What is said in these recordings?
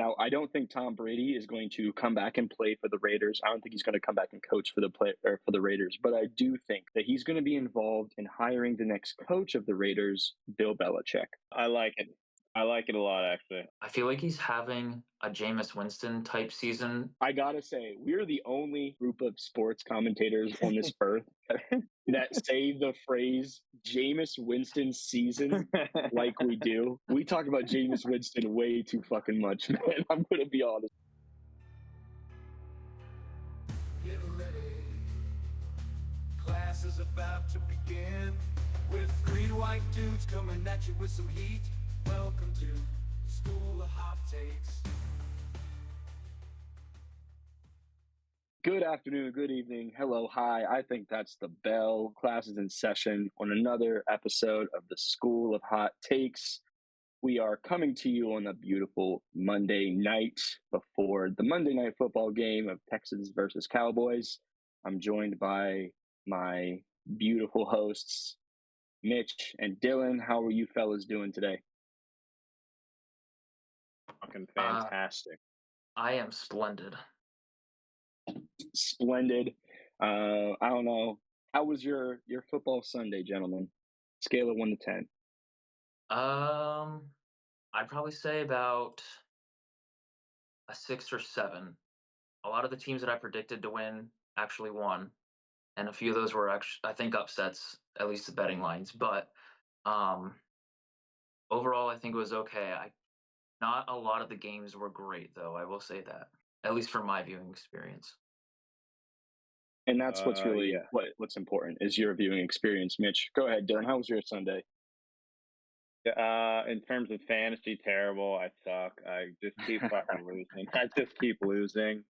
Now, I don't think Tom Brady is going to come back and play for the Raiders. I don't think he's going to come back and coach for the Raiders, but I do think that he's going to be involved in hiring the next coach of the Raiders, Bill Belichick. I like it. I like it a lot, actually. I feel like he's having a Jameis Winston type season. I gotta say, we're the only group of sports commentators on this earth that say the phrase Jameis Winston season like we do. We talk about Jameis Winston way too fucking much, man. I'm gonna be honest. Get ready. Class is about to begin with green white dudes coming at you with some heat. Welcome to School of Hot Takes. Good afternoon, good evening, hello, hi. I think that's the bell. Class is in session on another episode of the School of Hot Takes. We are coming to you on a beautiful Monday night before the Monday Night Football game of Texans versus Cowboys. I'm joined by my beautiful hosts, Mitch and Dylan. How are you fellas doing today? Fucking fantastic. I am splendid. Splendid. I don't know. How was your football Sunday, gentlemen? Scale of 1 to 10. I'd probably say about a 6 or 7. A lot of the teams that I predicted to win actually won, and a few of those were actually, I think, upsets, at least the betting lines. But overall, I think it was okay. Not a lot of the games were great, though. I will say that, at least for my viewing experience. And that's what's really what's important is your viewing experience. Mitch, go ahead, Dylan. How was your Sunday? In terms of fantasy, terrible. I suck. I just keep fucking losing. I just keep losing.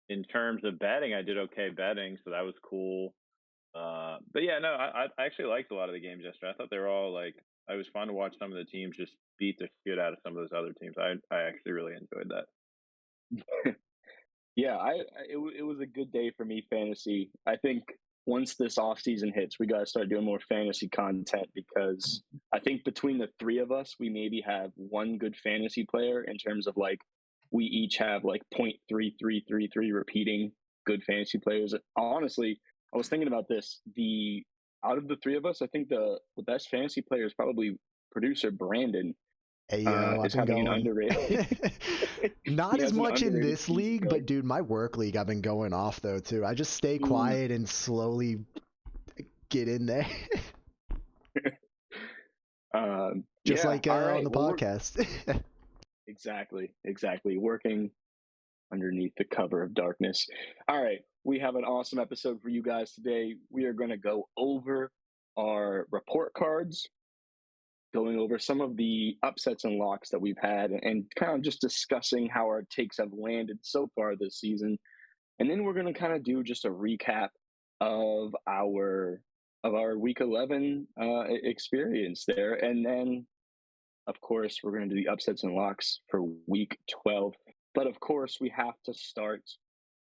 In terms of betting, I did okay betting, so that was cool. But yeah, no, I actually liked a lot of the games yesterday. I thought they were all like, it was fun to watch some of the teams just beat the shit out of some of those other teams. I actually really enjoyed that. Yeah, it was a good day for me fantasy. I think once this off season hits, we got to start doing more fantasy content because I think between the three of us, we maybe have one good fantasy player in terms of like we each have like 0.3333 repeating good fantasy players. Honestly, I was thinking about this. Out of the three of us, I think the best fantasy player is probably producer Brandon. Hey, yo, I've is been having an going. underrated. Not He as has an much in underrated this season league, going. but dude, my work league, I've been going off though too. I just stay quiet and slowly get in there. Just Yeah, like all right. on the Well, podcast. exactly. Working underneath the cover of darkness. All right, we have an awesome episode for you guys today. We are going to go over our report cards, going over some of the upsets and locks that we've had, and kind of just discussing how our takes have landed so far this season. And then we're going to kind of do just a recap of our week 11 experience there. And then, of course, we're going to do the upsets and locks for week 12. But of course, we have to start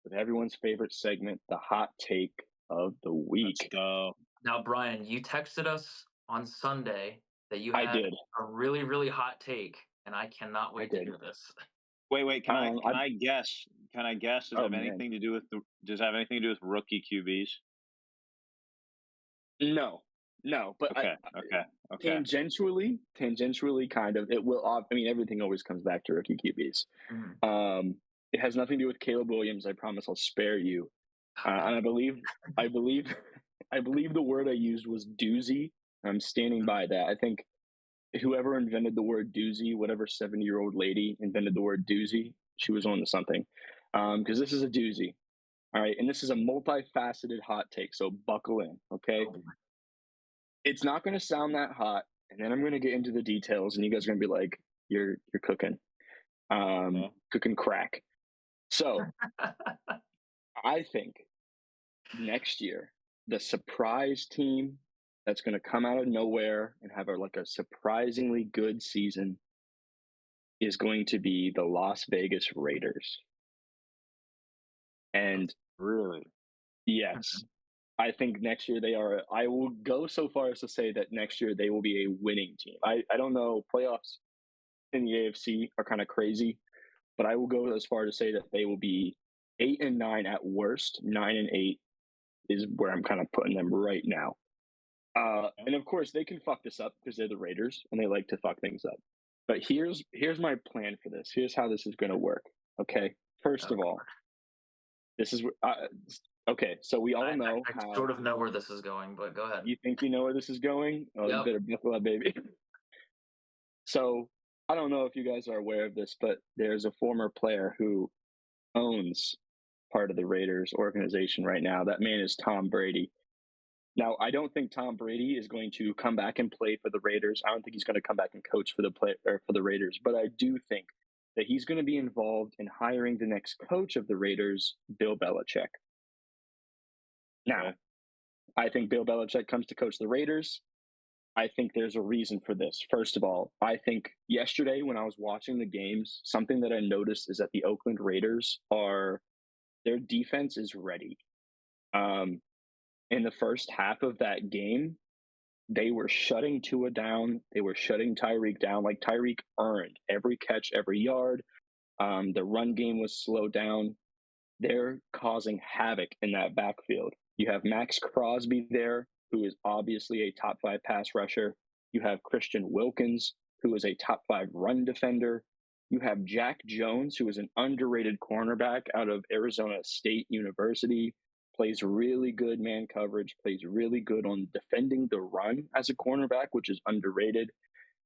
with everyone's favorite segment, the hot take of the week. Let's go. Now, Brian, you texted us on Sunday that you I had did. a really, really hot take, and I cannot wait to hear this. Wait. Can I guess? Can I guess? Does it have anything to do with rookie QBs? No, but okay. Tangentially, kind of. It will. I mean, everything always comes back to rookie QBs. Mm-hmm. It has nothing to do with Caleb Williams. I promise. I'll spare you. And I believe the word I used was doozy. I'm standing by that. I think whoever invented the word doozy, whatever 70-year-old lady invented the word doozy, she was on to something. Because this is a doozy. All right, and this is a multifaceted hot take, so buckle in, okay? It's not going to sound that hot, and then I'm going to get into the details, and you guys are going to be like, "You're cooking, cooking crack." So, I think next year the surprise team that's going to come out of nowhere and have a surprisingly good season is going to be the Las Vegas Raiders. And really, yes, I think next year I will go so far as to say that next year they will be a winning team. I don't know, playoffs. in the AFC are kind of crazy, but I will go as far to say that they will be 8-9 at worst. 9-8 is where I'm kind of putting them right now. And of course, they can fuck this up because they're the Raiders and they like to fuck things up. But here's my plan for this. Here's how this is going to work. Okay. First of all, this is okay. So we all know I how sort of know where this is going, but go ahead. you think you know where this is going. Oh, you Yep. better buckle up, baby. So I don't know if you guys are aware of this, but there's a former player who owns part of the Raiders organization right now. That man is Tom Brady. Now, I don't think Tom Brady is going to come back and play for the Raiders. I don't think he's going to come back and coach for the Raiders, but I do think that he's going to be involved in hiring the next coach of the Raiders, Bill Belichick. Now, Okay. I think Bill Belichick comes to coach the Raiders. I think there's a reason for this. First of all, I think yesterday when I was watching the games, something that I noticed is that the Oakland Raiders their defense is ready. In the first half of that game, they were shutting Tua down. They were shutting Tyreek down. Like Tyreek earned every catch, every yard. The run game was slowed down. They're causing havoc in that backfield. You have Max Crosby there, who is obviously a top 5 pass rusher. You have Christian Wilkins, who is a top 5 run defender. You have Jack Jones, who is an underrated cornerback out of Arizona State University, plays really good man coverage, plays really good on defending the run as a cornerback, which is underrated.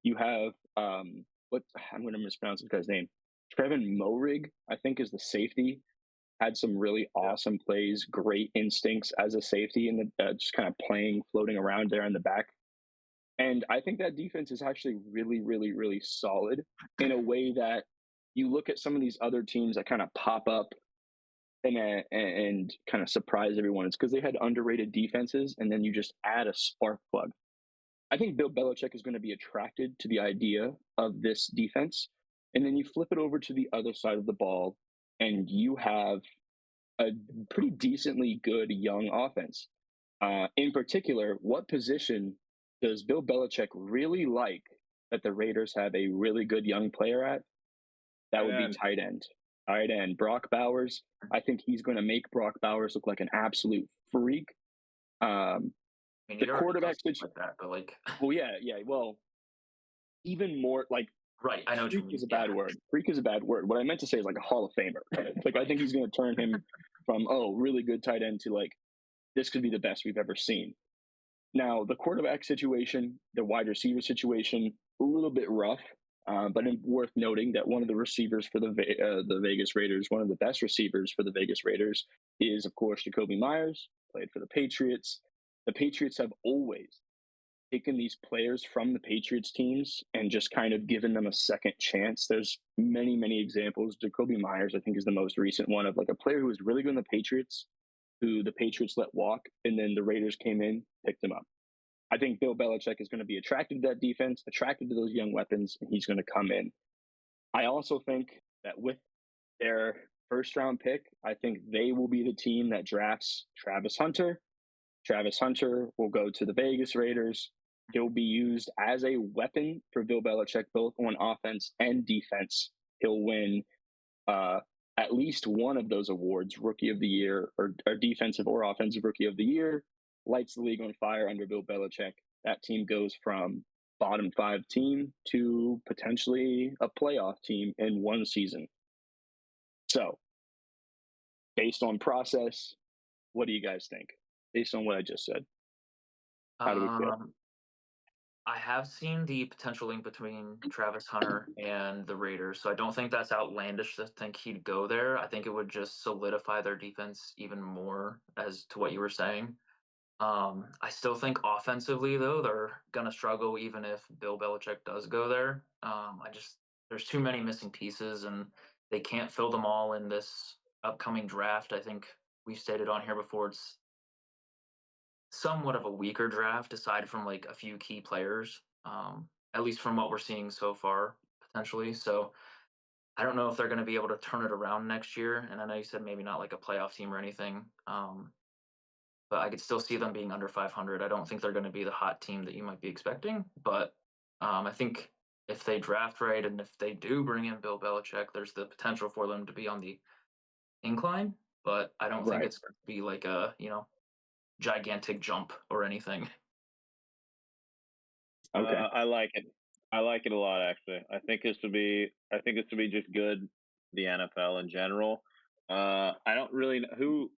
You have what I'm going to mispronounce this guy's name. Trevin Moehrig, I think, is the safety. Had some really awesome plays, great instincts as a safety, and just kind of playing, floating around there in the back. And I think that defense is actually really, really, really solid in a way that you look at some of these other teams that kind of pop up and kind of surprise everyone. It's because they had underrated defenses, and then you just add a spark plug. I think Bill Belichick is going to be attracted to the idea of this defense, and then you flip it over to the other side of the ball, and you have a pretty decently good young offense. In particular, what position does Bill Belichick really like that the Raiders have a really good young player at? That would be tight end. Tight end. Brock Bowers. I think he's going to make Brock Bowers look like an absolute freak. I mean, The quarterback situation. like that, but like, Well, yeah. Well, even more like right. I know what you freak mean. is a bad word. Freak is a bad word. What I meant to say is like a Hall of Famer. Like I think he's going to turn him from really good tight end to like this could be the best we've ever seen. Now the quarterback situation, the wide receiver situation, a little bit rough, but worth noting that one of the receivers for the Vegas Raiders, one of the best receivers for the Vegas Raiders, is of course Jacoby Myers. Played for the Patriots. The Patriots have always taken these players from the Patriots teams and just kind of given them a second chance. There's many, many examples. Jacoby Myers, I think, is the most recent one of like a player who was really good in the Patriots, who the Patriots let walk, and then the Raiders came in, picked him up. I think Bill Belichick is going to be attracted to that defense, attracted to those young weapons, and he's going to come in. I also think that with their first round pick, I think they will be the team that drafts Travis Hunter. Travis Hunter will go to the Vegas Raiders. He'll be used as a weapon for Bill Belichick, both on offense and defense. He'll win at least one of those awards, Rookie of the Year or Defensive or Offensive Rookie of the Year. Lights the league on fire under Bill Belichick. That team goes from bottom 5 team to potentially a playoff team in one season. So, based on process, what do you guys think? Based on what I just said, how do we feel? I have seen the potential link between Travis Hunter and the Raiders, so I don't think that's outlandish to think he'd go there. I think it would just solidify their defense even more, as to what you were saying. I still think offensively, though, they're going to struggle even if Bill Belichick does go there. There's too many missing pieces, and they can't fill them all in this upcoming draft. I think we've stated on here before it's somewhat of a weaker draft aside from like a few key players, at least from what we're seeing so far, potentially. So I don't know if they're going to be able to turn it around next year. And I know you said maybe not like a playoff team or anything, but I could still see them being under 500. I don't think they're going to be the hot team that you might be expecting, but I think if they draft right and if they do bring in Bill Belichick, there's the potential for them to be on the incline. But I don't think Right. it's going to be like a gigantic jump or anything. Okay. I like it. I like it a lot, actually. I think this would be. I think this would be just good. The NFL in general. I don't really know who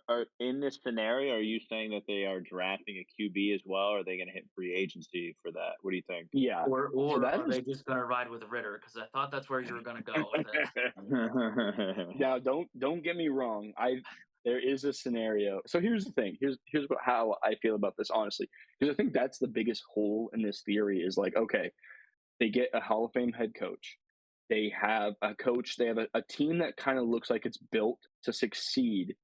are in this scenario. Are you saying that they are drafting a QB as well? Or are they going to hit free agency for that? What do you think? Yeah. Or So or that are is they just going to ride with Ritter? Because I thought that's where you were going to go with it. now. Don't get me wrong. There is a scenario. So here's the thing. Here's how I feel about this, honestly, because I think that's the biggest hole in this theory. Is like, okay, they get a Hall of Fame head coach. They have a coach. They have a team that kind of looks like it's built to succeed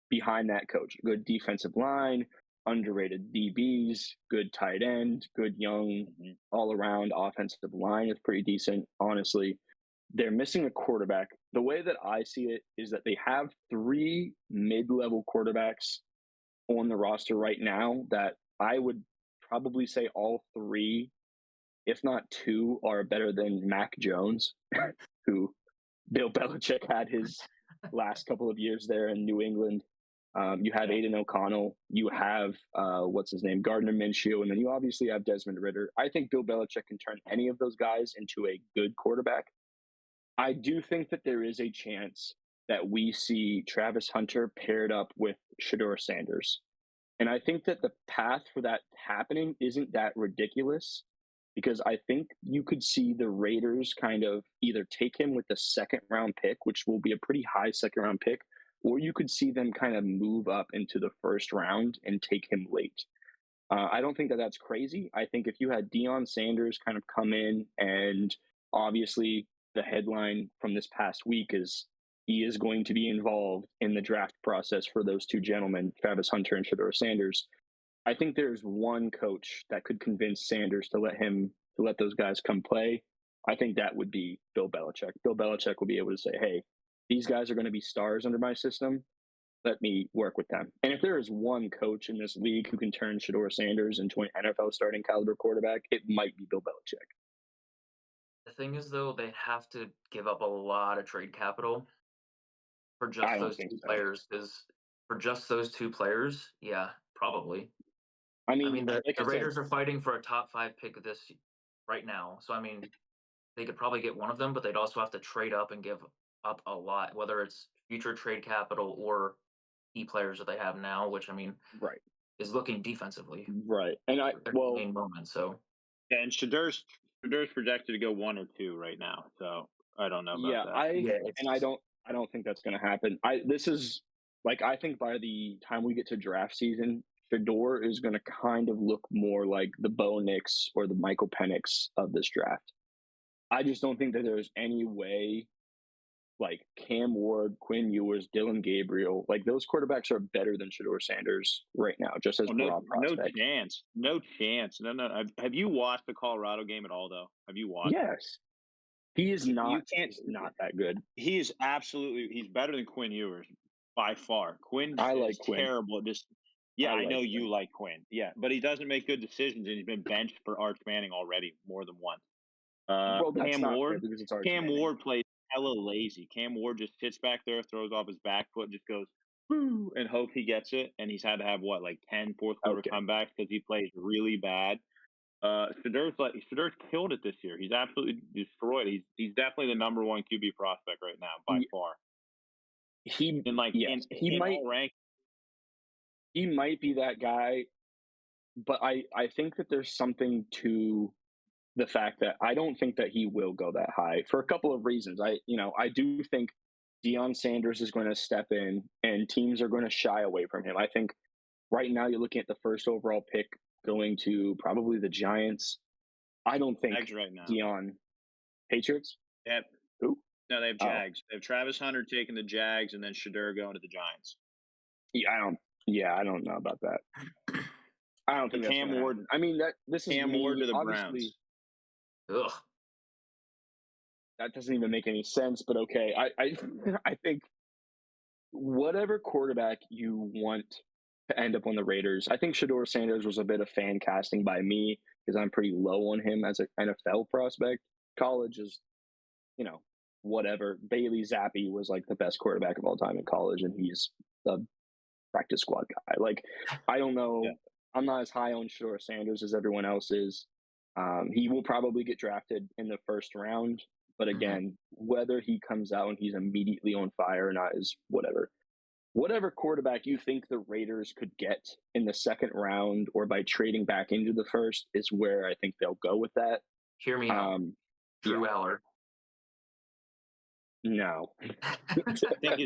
behind that coach. Good defensive line, underrated DBs, good tight end, good young all around offensive line is pretty decent, honestly. They're missing a quarterback. The way that I see it is that they have three mid level quarterbacks on the roster right now that I would probably say all three, if not two, are better than Mac Jones, who Bill Belichick had his last couple of years there in New England. You have Aiden O'Connell. You have what's his name, Gardner Minshew, and then you obviously have Desmond Ritter. I think Bill Belichick can turn any of those guys into a good quarterback. I do think that there is a chance that we see Travis Hunter paired up with Shador Sanders. And I think that the path for that happening isn't that ridiculous because I think you could see the Raiders kind of either take him with the second round pick, which will be a pretty high second round pick, or you could see them kind of move up into the first round and take him late. I don't think that that's crazy. I think if you had Deion Sanders kind of come in, and obviously the headline from this past week is he is going to be involved in the draft process for those two gentlemen, Travis Hunter and Shador Sanders. I think there's one coach that could convince Sanders to let those guys come play. I think that would be Bill Belichick. Bill Belichick will be able to say, "Hey, these guys are going to be stars under my system. Let me work with them." And if there is one coach in this league who can turn Shador Sanders into an NFL starting caliber quarterback, it might be Bill Belichick. The thing is, though, they'd have to give up a lot of trade capital for I just don't those think two so. players. Because for just those two players, yeah, probably. I I mean, mean, the, like the I said, Raiders are fighting for a top 5 pick of this right now. So I mean, they could probably get one of them, but they'd also have to trade up and give up a lot, whether it's future trade capital or key players that they have now, which I mean right, is looking defensively right. And for their main moment. So And Shadur's projected to go 1 or 2 right now. So I don't know about yeah, that. yeah, it's I don't think that's going to happen. This is like I think by the time we get to draft season, Fedor is going to kind of look more like the Bo Nix or the Michael Penix of this draft. I just don't think that there's any way like Cam Ward, Quinn Ewers, Dylan Gabriel, like those quarterbacks are better than Shador Sanders right now, just as Oh, raw no prospects. chance. No chance. No. Have you watched the Colorado game at all, though? Have you watched? Yes, he is You not. can't. He's not that good. He is absolutely. He's better than Quinn Ewers by far. Quinn I is like Quinn. terrible. Just yeah, I I know like you Quinn. like Quinn. Yeah, but he doesn't make good decisions, and he's been benched for Arch Manning already more than once. Well, that's Cam not fair Ward. because it's Arch Cam Manning. Ward plays hella lazy. Cam Ward just sits back there, throws off his back foot, just goes woo, and hope he gets it. And he's had to have what, like 10 fourth quarter Okay. comebacks because he plays really bad. Shadur's killed it this year. He's absolutely destroyed. He's definitely the number one QB prospect right now by far. He In like yes, he in might all rank. he might be that guy, but I think that there's something to the fact that I don't think that he will go that high for a couple of reasons. I do think Deion Sanders is going to step in and teams are going to shy away from him. I think right now you're looking at the first overall pick going to probably the Giants. I don't think Jags right now. Deion Patriots. They have, Who? no, they have Jags. They have Travis Hunter taking the Jags, and then Shadur going to the Giants. I don't know about that. I don't think Cam Ward. I mean this is Cam me, Ward to the obviously. ugh. That doesn't even make any sense, but okay. I think whatever quarterback you want to end up on the Raiders. I think Shador Sanders was a bit of fan casting by me because I'm pretty low on him as an NFL prospect. College is, you know, whatever. Bailey Zappi was like the best quarterback of all time in college, and he's a practice squad guy. Like, I don't know. Yeah. I'm not as high on Shador Sanders as everyone else is. He will probably get drafted in the first round, but again, whether he comes out and he's immediately on fire or not is whatever. Whatever quarterback you think the Raiders could get in the second round or by trading back into the first is where I think they'll go with that. Hear me out. Drew Aller. No. I think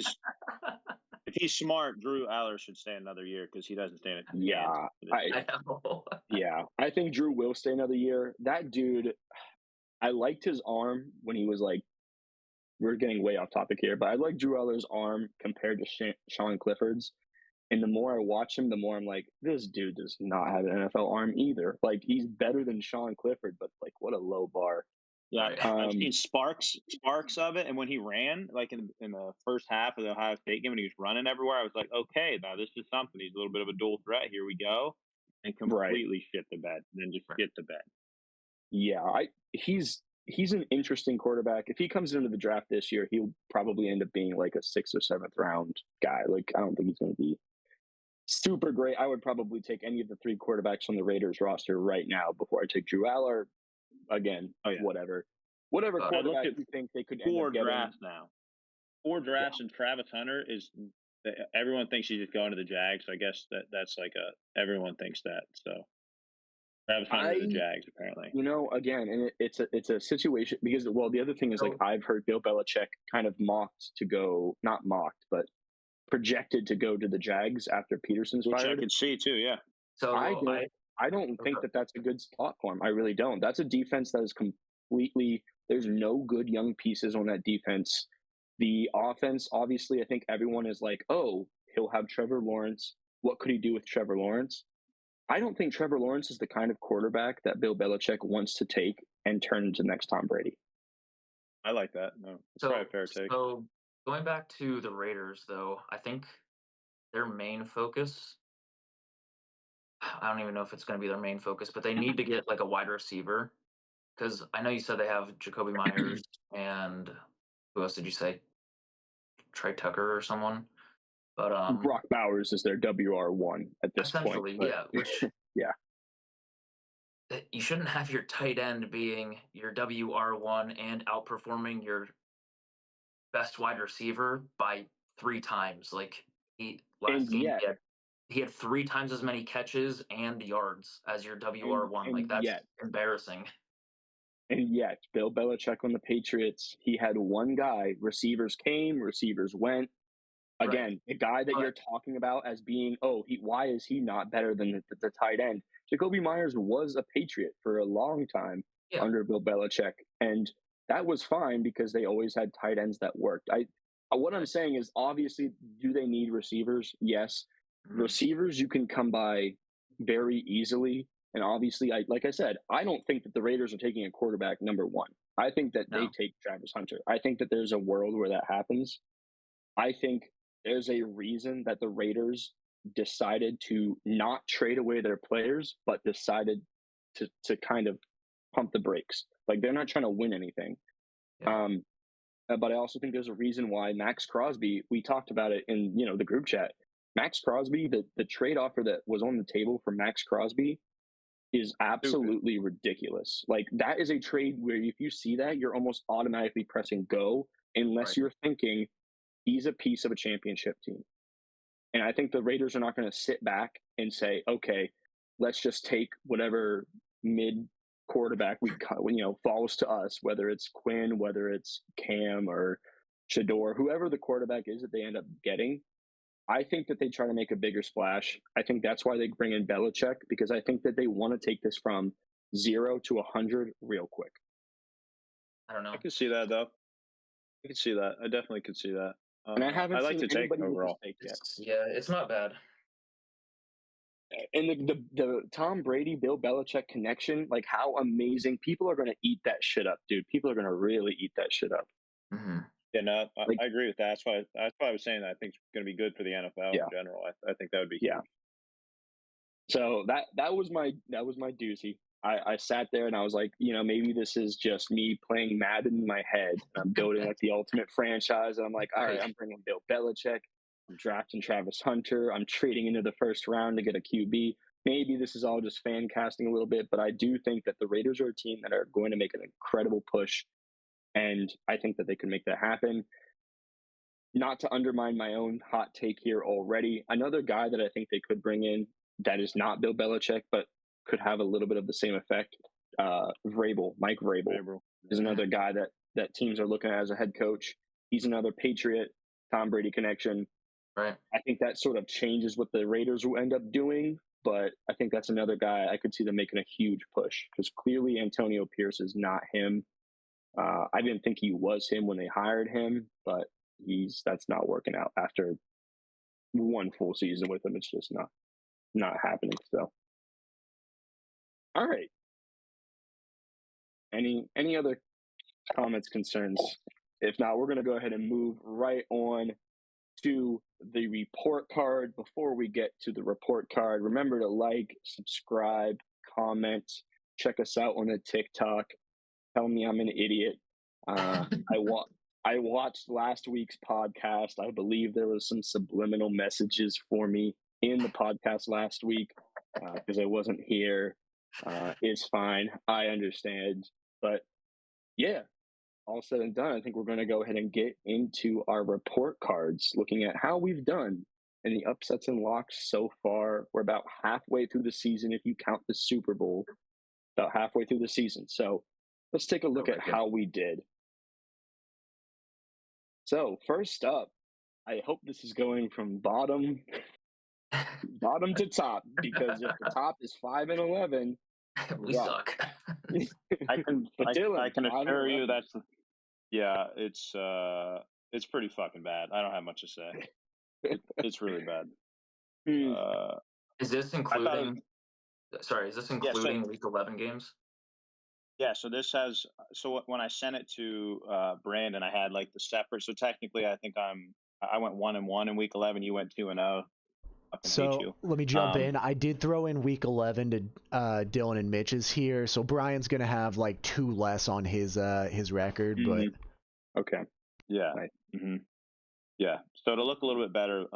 if he's smart, Drew Aller should stay another year because he doesn't stand a chance. I know. Yeah, I think Drew will stay another year. That dude, I liked his arm when he was like, we're getting way off topic here, but I like Drew Eller's arm compared to Sean Clifford's. And the more I watch him, the more I'm like, this dude does not have an NFL arm either. Like, he's better than Sean Clifford, but like, what a low bar. Yeah, I've seen sparks of it, and when he ran, like in the first half of the Ohio State game, when he was running everywhere, I was like, okay, now this is something. He's a little bit of a dual threat. Here we go, and completely shit the bed, and then just shit the bed. Yeah, he's an interesting quarterback. If he comes into the draft this year, he'll probably end up being like a 6th or 7th round guy. Like, I don't think he's going to be super great. I would probably take any of the 3 quarterbacks on the Raiders roster right now before I take Drew Aller. Again, whatever quarterback you think they could end up getting. 4 drafts now. 4 drafts, and Travis Hunter is. Everyone thinks he's just going to the Jags. So I guess that's like everyone thinks that. So Travis Hunter to the Jags apparently. You know, again, and it's a situation because the other thing is like I've heard Bill Belichick kind of not mocked, but projected to go to the Jags after Peterson's Which fired. I could see too, yeah. So I don't think that's a good spot for him. I really don't. That's a defense that is completely. There's no good young pieces on that defense. The offense, obviously, I think everyone is like, oh, he'll have Trevor Lawrence. What could he do with Trevor Lawrence? I don't think Trevor Lawrence is the kind of quarterback that Bill Belichick wants to take and turn into next Tom Brady. I like that. No, it's probably a fair take. So going back to the Raiders, though, I think their main focus. I don't even know if it's going to be their main focus, but they need to get like a wide receiver because I know you said they have Jacoby Myers and who else did you say? Trey Tucker or someone, but Brock Bowers is their WR1 at this point. Essentially, yeah. Which yeah, you shouldn't have your tight end being your WR1 and outperforming your best wide receiver by 3 times. Like last game he had 3 times as many catches and yards as your WR1. Like that's embarrassing. And yet, Bill Belichick on the Patriots, he had one guy. Receivers came, receivers went. Again, the guy that you're talking about as being, why is he not better than the tight end? Jacoby Myers was a Patriot for a long time under Bill Belichick, and that was fine because they always had tight ends that worked. What I'm saying is, obviously, do they need receivers? Yes. Receivers you can come by very easily. And obviously, like I said, I don't think that the Raiders are taking a quarterback number 1. I think that they take Travis Hunter. I think that there's a world where that happens. I think there's a reason that the Raiders decided to not trade away their players, but decided to kind of pump the brakes. Like, they're not trying to win anything. Yeah. But I also think there's a reason why Max Crosby, we talked about it in, the group chat. Max Crosby, the trade offer that was on the table for Max Crosby is absolutely ridiculous. Like, that is a trade where if you see that, you're almost automatically pressing go unless you're thinking he's a piece of a championship team. And I think the Raiders are not going to sit back and say, okay, let's just take whatever mid quarterback falls to us, whether it's Quinn, whether it's Cam or Shador, whoever the quarterback is that they end up getting. I think that they try to make a bigger splash. I think that's why they bring in Belichick, because I think that they want to take this from 0 to 100 real quick. I don't know. I can see that, though. I can see that. I definitely could see that. And I haven't seen to take overall. Take yet. Yeah, it's not bad. And the Tom Brady, Bill Belichick connection, like how amazing. People are going to eat that shit up, dude. People are going to really eat that shit up. Mm-hmm. Yeah, no, I agree with that. That's why I was saying that I think it's going to be good for the NFL in general. I think that would be huge. So that was my doozy. I sat there and I was like, maybe this is just me playing Madden in my head. And I'm building like the ultimate franchise, and I'm like, all right, I'm bringing Bill Belichick. I'm drafting Travis Hunter. I'm trading into the first round to get a QB. Maybe this is all just fan casting a little bit, but I do think that the Raiders are a team that are going to make an incredible push, and I think that they could make that happen. Not to undermine my own hot take here already, another guy that I think they could bring in that is not Bill Belichick, but could have a little bit of the same effect. Mike Vrabel is another guy that teams are looking at as a head coach. He's another Patriot, Tom Brady connection. Right. I think that sort of changes what the Raiders will end up doing, but I think that's another guy I could see them making a huge push, because clearly Antonio Pierce is not him. I didn't think he was him when they hired him, but that's not working out after one full season with him. It's just not happening. So, all right. Any other comments, concerns? If not, we're going to go ahead and move right on to the report card. Before we get to the report card, remember to like, subscribe, comment, check us out on the TikTok. Tell me I'm an idiot. I watched last week's podcast. I believe there was some subliminal messages for me in the podcast last week because I wasn't here. It's fine. I understand. But yeah, all said and done, I think we're going to go ahead and get into our report cards, looking at how we've done in the upsets and locks so far. We're about halfway through the season if you count the Super Bowl, about halfway through the season. So let's take a look at how we did. So first up, I hope this is going from bottom to top, because if the top is 5-11, we suck. I can assure you that's it's pretty fucking bad. I don't have much to say. It's really bad. Is this including? Is this including Week 11 games? Yeah, so this has when I sent it to Brandon, I had like the separate. So technically, I think I went 1-1 in Week 11. You went 2-0. So let me jump in. I did throw in Week 11 to Dylan and Mitch's here, so Brian's gonna have like 2 less on his record, but okay, yeah, right. Yeah. So to look a little bit better,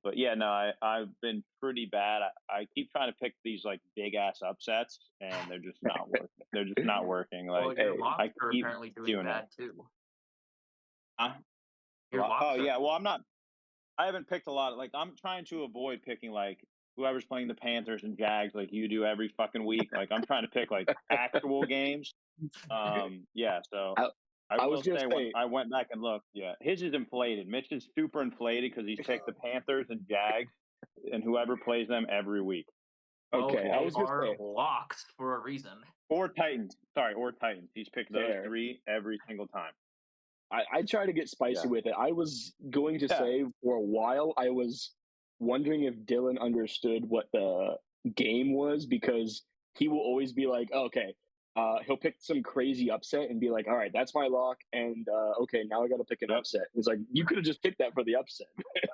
but yeah, no, I've been pretty bad. I keep trying to pick these like big ass upsets, and they're just not working. They're just not working. Like, your locks are apparently doing bad too. Yeah. Well, I haven't picked a lot. Like, I'm trying to avoid picking like whoever's playing the Panthers and Jags like you do every fucking week. Like, I'm trying to pick like actual games. Yeah. So I will say when I went back and looked, yeah, his is inflated. Mitch is super inflated because he's picked the Panthers and Jags and whoever plays them every week. Okay, I was are locks for a reason. Or Titans. He's picked those 3 every single time. I try to get spicy with it. I was going to say for a while, I was wondering if Dylan understood what the game was, because he will always be like, oh, okay, he'll pick some crazy upset and be like, all right, that's my lock. And okay, now I got to pick an upset. It's like, you could have just picked that for the upset.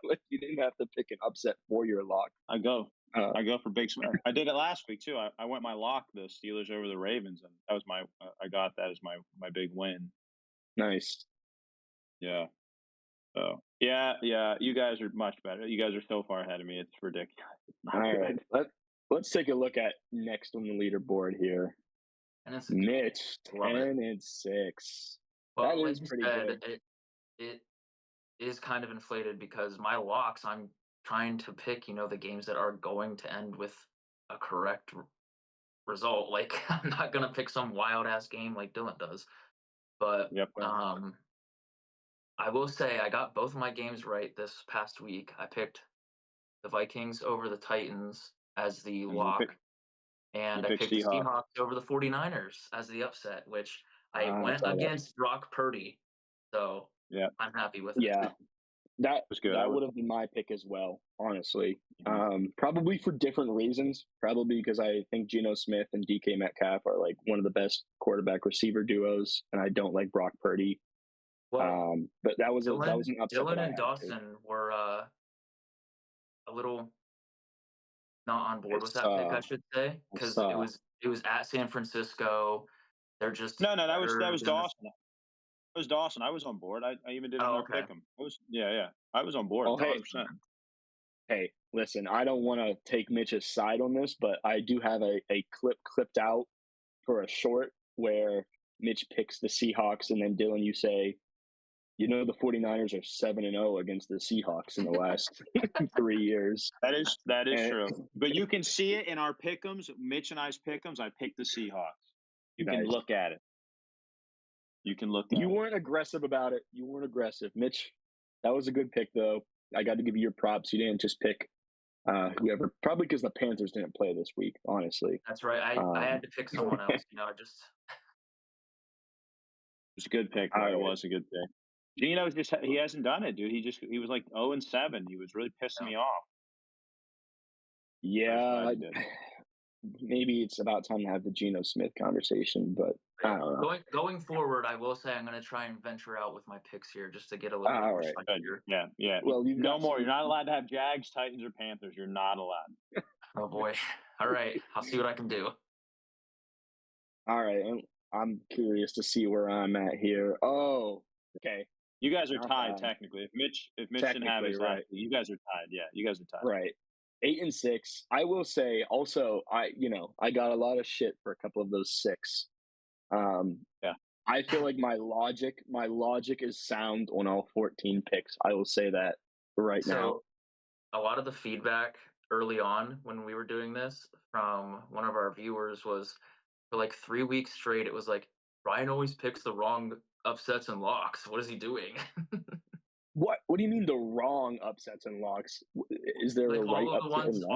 Like, you didn't have to pick an upset for your lock. I go for big spread. I did it last week too. I went my lock, the Steelers over the Ravens, and that was I got that as my big win. Nice. Yeah. So yeah. You guys are much better. You guys are so far ahead of me. It's ridiculous. All right. Let's take a look at next on the leaderboard here. Mitch, 10-6. Well, that is pretty good. It is kind of inflated because my locks, I'm trying to pick, the games that are going to end with a correct result. Like, I'm not gonna pick some wild ass game like Dylan does. But I will say I got both of my games right this past week. I picked the Vikings over the Titans as the lock, and I picked the Seahawks over the 49ers as the upset, which I went against Brock Purdy. So I'm happy with it. Yeah, that was good. That would have been my pick as well, honestly. Probably for different reasons. Probably because I think Geno Smith and DK Metcalf are like one of the best quarterback receiver duos, and I don't like Brock Purdy. Well, but that was an upset. Dylan and Dawson were a little not on board with It's that pick, I should say, it's because it was at San Francisco. They're just No, that was better than Dawson. It was Dawson. I was on board. I even did Oh, another okay. pick 'em. Yeah. I was on board. oh hey 100%. hey listen, I don't want to take Mitch's side on this, but I do have a clip clipped out for a short where Mitch picks the Seahawks, and then Dylan, you say, the 49ers are 7-0 against the Seahawks in the last 3 years. That is And true. But you can see it in our pick'ems, Mitch and I's pick'ems. I picked the Seahawks. You can nice. look at it. You can look at You it. weren't aggressive about it. You weren't aggressive. Mitch, that was a good pick, though. I got to give you your props. You didn't just pick whoever, probably because the Panthers didn't play this week, honestly. That's right. I had to pick someone else. I just It was a good pick. It was a good pick. Gino he hasn't done it, dude. He was like 0-7. He was really pissing me off. Yeah, maybe it's about time to have the Geno Smith conversation, but I don't know. Going forward, I will say I'm going to try and venture out with my picks here just to get a little bit more spicier. Yeah. Well, no more. You're not allowed to have Jags, Titans, or Panthers. You're not allowed. Oh boy. All right, I'll see what I can do. All right, I'm curious to see where I'm at here. Oh, okay. You guys are tied technically. If Mitch didn't have his right. you guys are tied. Yeah, you guys are tied. Right. 8-6. I will say also, I got a lot of shit for a couple of those 6. Yeah. I feel like my logic is sound on all 14 picks. I will say that right now. A lot of the feedback early on when we were doing this from one of our viewers was for like 3 weeks straight. It was like, Brian always picks the wrong upsets and locks. What is he doing? What do you mean the wrong upsets and locks? Is there like a right upset and lock?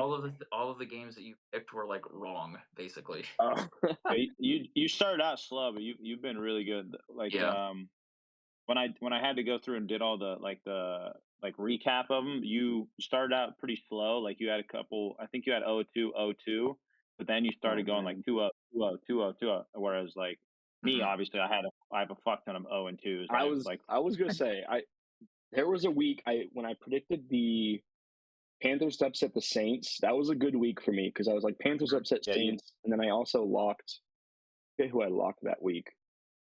all of the games that you picked were like wrong, basically. Oh. you started out slow, but you've been really good. Like when I had to go through and did all the recap of them, you started out pretty slow. Like you had a couple. I think you had 0-2, 0-2, but then you started going like 2-0, 2-0, 2-0, 2-0. Whereas like me, obviously, I have a fuck ton of 0-2s. I was gonna say there was a week when I predicted the Panthers to upset the Saints. That was a good week for me because I was like Panthers upset Saints, and then I also locked. Who I locked that week?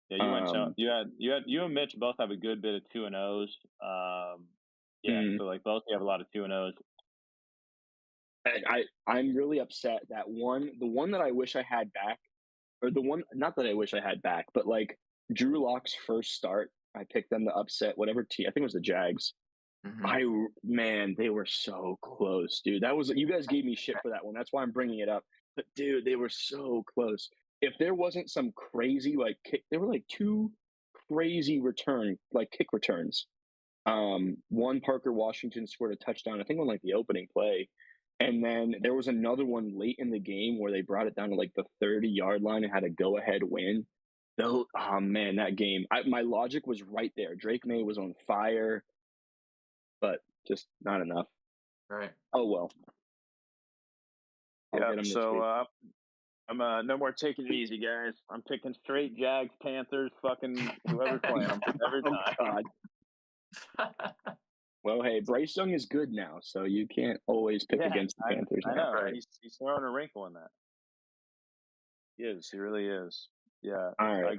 Yeah, you went so you and Mitch both have a good bit of 2-0s. So like both you have a lot of 2-0s. I'm really upset that the one that I wish I had back, or the one not that I wish I had back, but like Drew Lock's first start, I picked them to upset whatever team. I think it was the Jags. They were so close, dude. That was you guys gave me shit for that one. That's why I'm bringing it up. But dude, they were so close. If there wasn't some crazy kick, there were like 2 crazy kick returns. One, Parker Washington scored a touchdown, I think on like the opening play. And then there was another one late in the game where they brought it down to like the 30-yard line and had a go-ahead win. Oh man, that game. My logic was right there. Drake May was on fire, but just not enough. Right. Oh well. So I'm no more taking it easy, guys. I'm picking straight Jags, Panthers, fucking whoever's playing them every time. God. Well, hey, Bryce Young is good now, so you can't always pick against the Panthers. I know. Right? He's throwing a wrinkle in that. He is. He really is. Yeah. All right.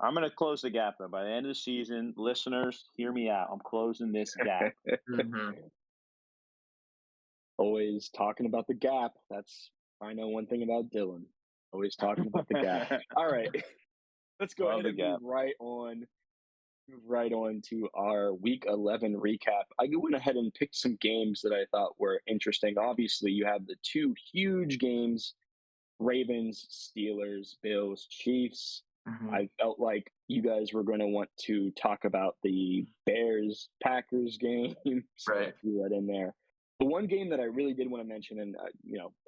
I'm gonna close the gap though. By the end of the season, listeners, hear me out. I'm closing this gap. Always talking about the gap. I know one thing about Dylan. Always talking about the gap. All right. Let's go ahead and move right on to our Week 11 recap. I went ahead and picked some games that I thought were interesting. Obviously, you have the 2 huge games, Ravens, Steelers, Bills, Chiefs. I felt like you guys were going to want to talk about the Bears-Packers game. So I threw that in there. The one game that I really did want to mention, and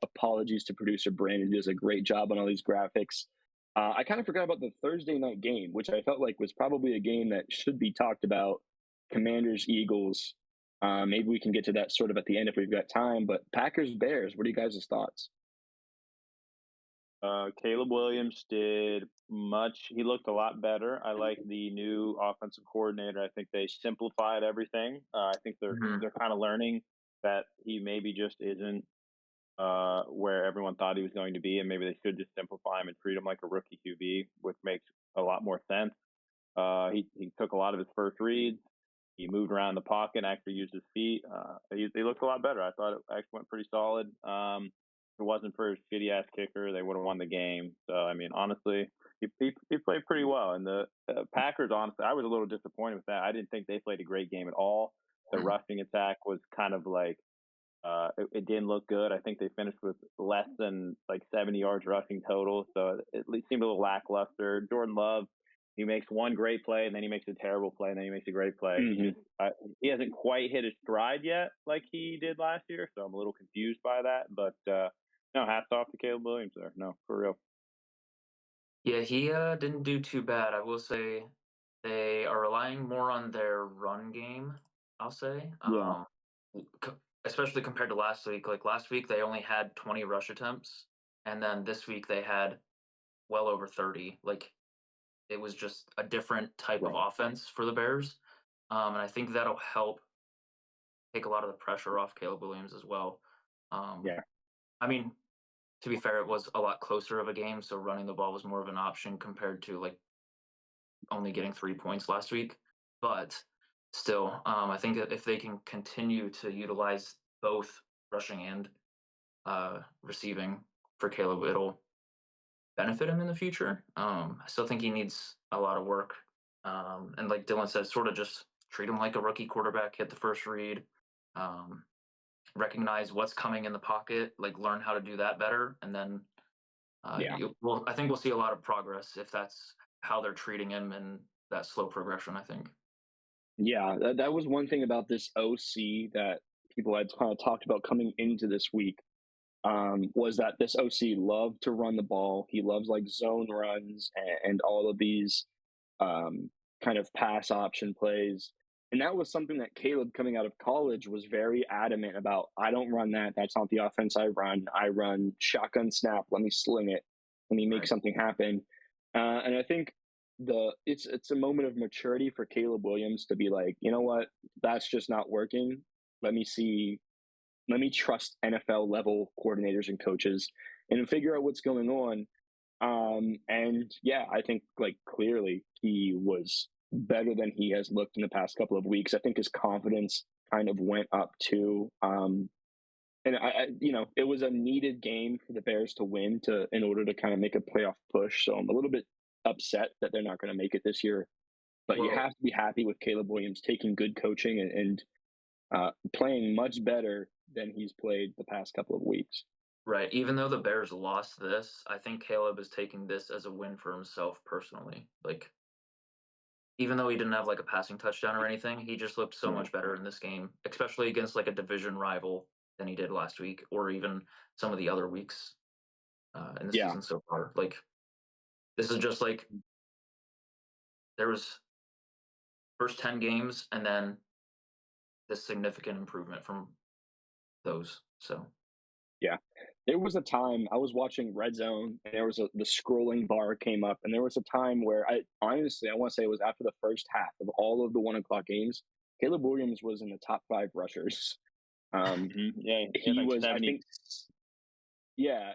apologies to producer Brandon, who does a great job on all these graphics. I kind of forgot about the Thursday night game, which I felt like was probably a game that should be talked about. Commanders, Eagles. Maybe we can get to that sort of at the end if we've got time. But Packers, Bears, what are you guys' thoughts? Caleb Williams did much. He looked a lot better. I like the new offensive coordinator. I think they simplified everything. I think they're kind of learning that he maybe just isn't where everyone thought he was going to be, and maybe they should just simplify him and treat him like a rookie QB, which makes a lot more sense. He took a lot of his first reads. He moved around the pocket and actually used his feet. He looked a lot better. I thought it actually went pretty solid. If it wasn't for his shitty ass kicker, they would have won the game. So I mean, honestly, he played pretty well. And the Packers, honestly, I was a little disappointed with that. I didn't think they played a great game at all. The rushing attack was kind of like it didn't look good. I think they finished with less than like 70 yards rushing total, so it seemed a little lackluster. Jordan Love, he makes one great play, and then he makes a terrible play, and then he makes a great play. He hasn't quite hit his stride yet like he did last year, so I'm a little confused by that. But no, hats off to Caleb Williams there. No, for real. Yeah, he didn't do too bad. I will say they are relying more on their run game, I'll say. Yeah. Especially compared to last week. Like last week they only had 20 rush attempts, and then this week they had well over 30. Like it was just a different type of offense for the Bears. And I think that'll help take a lot of the pressure off Caleb Williams as well. Yeah. I mean, to be fair, it was a lot closer of a game, so running the ball was more of an option compared to like only getting 3 points last week. But still, I think that if they can continue to utilize both rushing and receiving for Caleb, it'll benefit him in the future. I still think he needs a lot of work. And like Dylan said, sort of just treat him like a rookie quarterback, hit the first read, recognize what's coming in the pocket, like learn how to do that better. And then I think we'll see a lot of progress if that's how they're treating him and that slow progression, I think. Yeah, that was one thing about this OC that people had kind of talked about coming into this week. Was that this OC loved to run the ball. He loves like zone runs and all of these kind of pass option plays. And that was something that Caleb, coming out of college, was very adamant about. I don't run that. That's not the offense I run. I run shotgun snap. Let me sling it. Let me make something happen. And I think it's a moment of maturity for Caleb Williams to be like, you know what, that's just not working. Let me trust NFL level coordinators and coaches and figure out what's going on. And yeah, I think like clearly he was better than he has looked in the past couple of weeks. I think his confidence kind of went up too. And it was a needed game for the Bears to win in order to kind of make a playoff push. So I'm a little bit upset that they're not going to make it this year, but you have to be happy with Caleb Williams taking good coaching and playing much better than he's played the past couple of weeks. Right. Even though the Bears lost this, I think Caleb is taking this as a win for himself personally. Like, even though he didn't have like a passing touchdown or anything, he just looked so much better in this game, especially against like a division rival than he did last week or even some of the other weeks in the season so far. Like, this is just like there was first 10 games and then this significant improvement from those. So yeah, there was a time I was watching Red Zone and there was the scrolling bar came up, and there was a time where I want to say it was after the first half of all of the 1:00 games, Caleb Williams was in the top 5 rushers. Yeah, he like was 70. I think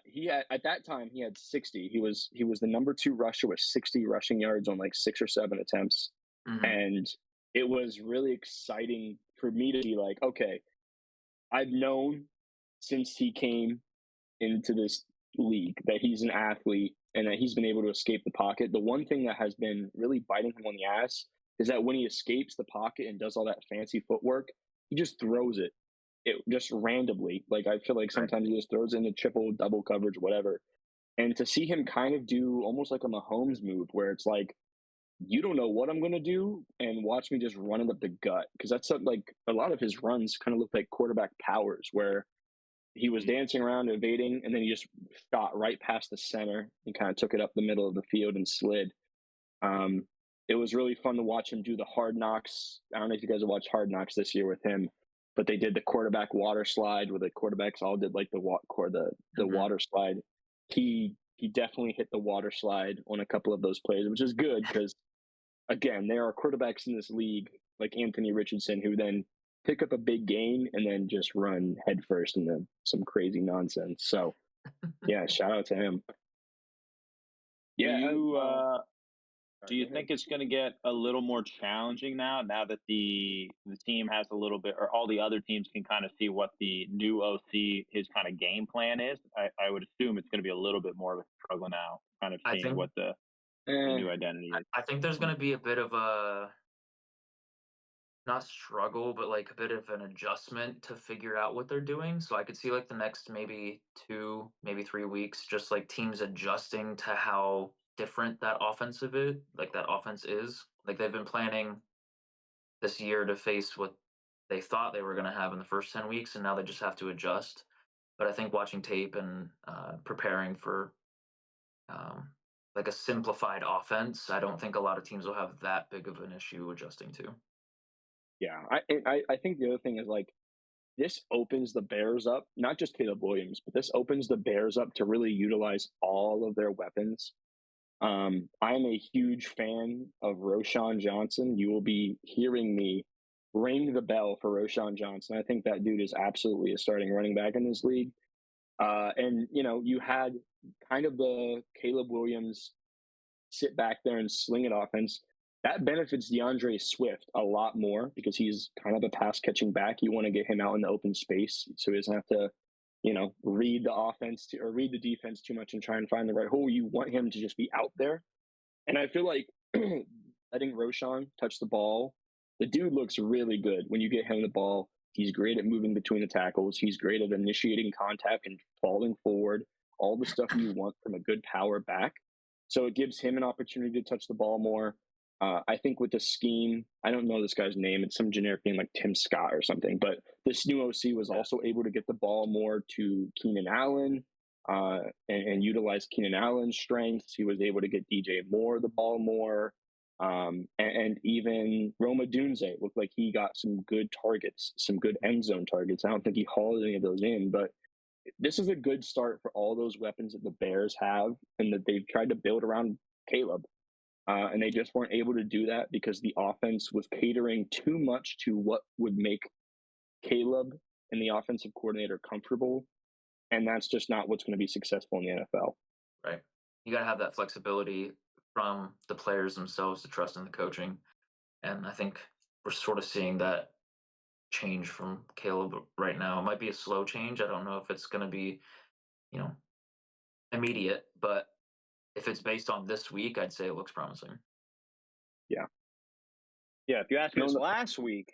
he had at that time he had 60. He was the number 2 rusher with 60 rushing yards on like 6 or 7 attempts. And it was really exciting for me to be like, okay, I've known since he came into this league that he's an athlete and that he's been able to escape the pocket. The one thing that has been really biting him on the ass is that when he escapes the pocket and does all that fancy footwork, he just throws it just randomly. Like, I feel like sometimes he just throws into triple, double coverage, whatever. And to see him kind of do almost like a Mahomes move where it's like, you don't know what I'm going to do, and watch me just run it up the gut. Because that's like a lot of his runs kind of look like quarterback powers, where he was dancing around, evading, and then he just shot right past the center and kind of took it up the middle of the field and slid. It was really fun to watch him do the Hard Knocks. I don't know if you guys have watched Hard Knocks this year with him, but they did the quarterback water slide where the quarterbacks all did like the water slide. He definitely hit the water slide on a couple of those plays, which is good because, again, there are quarterbacks in this league like Anthony Richardson who then pick up a big gain and then just run headfirst into some crazy nonsense. So, yeah, shout out to him. Yeah. Do you think it's going to get a little more challenging now that the team has a little bit, or all the other teams can kind of see what the new OC, his kind of game plan is? I would assume it's going to be a little bit more of a struggle now, kind of seeing what the new identity is. I think there's going to be a bit of a, not struggle, but like a bit of an adjustment to figure out what they're doing. So I could see like the next maybe 2, maybe 3 weeks, just like teams adjusting to how different that offense is. Like they've been planning this year to face what they thought they were going to have in the first 10 weeks, and now they just have to adjust. But I think watching tape and preparing for like a simplified offense, I don't think a lot of teams will have that big of an issue adjusting to. Yeah, I think the other thing is like this opens the Bears up, not just Caleb Williams, but this opens the Bears up to really utilize all of their weapons. I'm a huge fan of Roschon Johnson. You will be hearing me ring the bell for Roschon Johnson. I think that dude is absolutely a starting running back in this league. And, you know, you had kind of the Caleb Williams sit back there and sling it offense. That benefits DeAndre Swift a lot more because he's kind of a pass catching back. You want to get him out in the open space so he doesn't have to, you know, read the offense or read the defense too much and try and find the right hole. You want him to just be out there. And I feel like letting Roschon touch the ball, the dude looks really good when you get him the ball. He's great at moving between the tackles. He's great at initiating contact and falling forward, all the stuff you want from a good power back. So it gives him an opportunity to touch the ball more. I think with the scheme, I don't know this guy's name. It's some generic name like Tim Scott or something. But this new OC was also able to get the ball more to Keenan Allen and utilize Keenan Allen's strengths. He was able to get DJ Moore the ball more. And even Roma Dunze looked like he got some good targets, some good end zone targets. I don't think he hauled any of those in, but this is a good start for all those weapons that the Bears have and that they've tried to build around Caleb. And they just weren't able to do that because the offense was catering too much to what would make Caleb and the offensive coordinator comfortable. And that's just not what's going to be successful in the NFL. Right. You got to have that flexibility from the players themselves to trust in the coaching. And I think we're sort of seeing that change from Caleb right now. It might be a slow change. I don't know if it's going to be, you know, immediate, but if it's based on this week, I'd say it looks promising. Yeah. Yeah, if you ask me, last week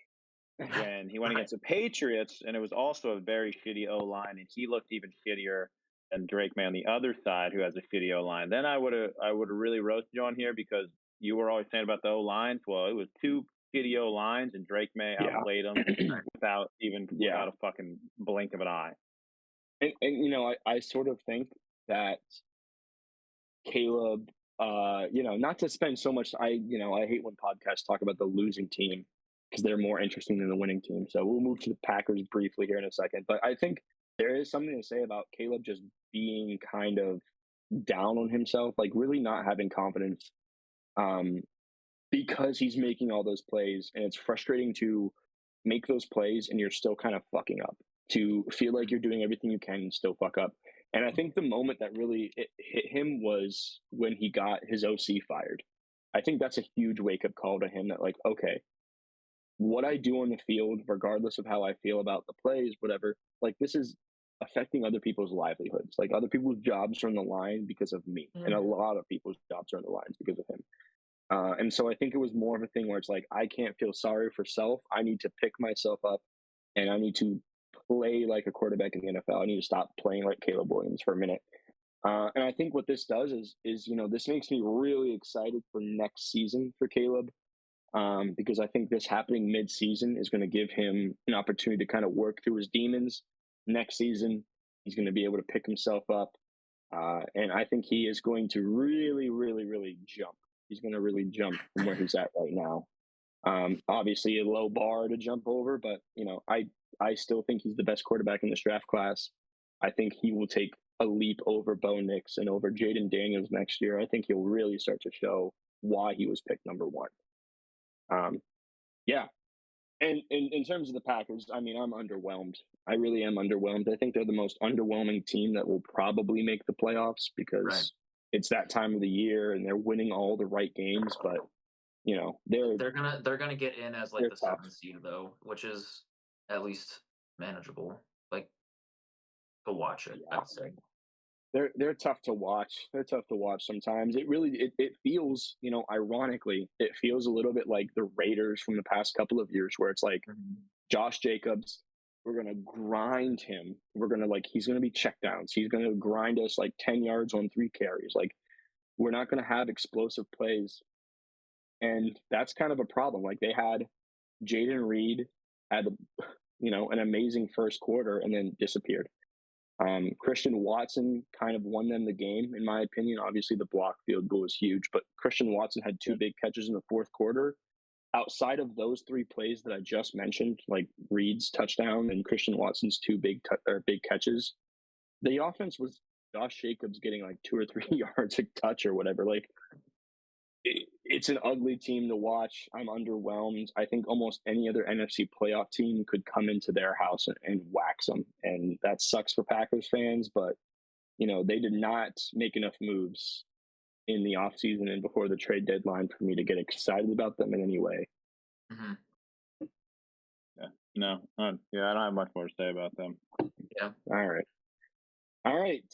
when he went against the Patriots, and it was also a very shitty O-line, and he looked even shittier than Drake May on the other side, who has a shitty O-line. Then I would have really roasted you on here because you were always saying about the O-lines. Well, it was 2 shitty O-lines, and Drake May outplayed them without a fucking blink of an eye. And you know, I sort of think that Caleb, you know, not to spend so much. I hate when podcasts talk about the losing team because they're more interesting than the winning team. So we'll move to the Packers briefly here in a second. But I think there is something to say about Caleb just being kind of down on himself, like really not having confidence, because he's making all those plays, and it's frustrating to make those plays and you're still kind of fucking up. To feel like you're doing everything you can and still fuck up. And I think the moment that really hit him was when he got his OC fired. I think that's a huge wake-up call to him that, like, okay, what I do on the field, regardless of how I feel about the plays, whatever, like, this is affecting other people's livelihoods. Like, other people's jobs are on the line because of me. And a lot of people's jobs are on the lines because of him. And so I think it was more of a thing where it's like, I can't feel sorry for self. I need to pick myself up and I need to play like a quarterback in the NFL. I need to stop playing like Caleb Williams for a minute. And I think what this does is, you know, this makes me really excited for next season for Caleb, because I think this happening mid-season is going to give him an opportunity to kind of work through his demons. Next season, he's going to be able to pick himself up. And I think he is going to really, really, really jump. He's going to really jump from where he's at right now. Obviously a low bar to jump over, but, you know, I still think he's the best quarterback in this draft class. I think he will take a leap over Bo Nix and over Jaden Daniels next year. I think he'll really start to show why he was picked number 1. Yeah. And in terms of the Packers, I mean, I'm underwhelmed. I really am underwhelmed. I think they're the most underwhelming team that will probably make the playoffs Right. because it's that time of the year and they're winning all the right games. But you know, They're gonna get in as like they're the tough. 7th seed though, which is at least manageable. Like to watch it, Yeah. I'd say. They're tough to watch. They're tough to watch sometimes. It feels, you know, ironically, it feels a little bit like the Raiders from the past couple of years where it's like Mhm. Josh Jacobs, we're gonna grind him. We're gonna like he's gonna be checkdowns. He's gonna grind us like 10 yards on 3 carries. Like we're not gonna have explosive plays. And that's kind of a problem. Like they had Jaden Reed had you know, an amazing first quarter and then disappeared. Christian Watson kind of won them the game, in my opinion. Obviously, the block field goal was huge, but Christian Watson had 2 big catches in the fourth quarter. Outside of those 3 plays that I just mentioned, like Reed's touchdown and Christian Watson's 2 big catches, the offense was Josh Jacobs getting like 2 or 3 yards a touch or whatever. Like it's an ugly team to watch. I'm underwhelmed. I think almost any other NFC playoff team could come into their house and wax them, and that sucks for Packers fans. But you know they did not make enough moves in the offseason and before the trade deadline for me to get excited about them in any way. Mm-hmm. Yeah, no, yeah, I don't have much more to say about them. Yeah. All right.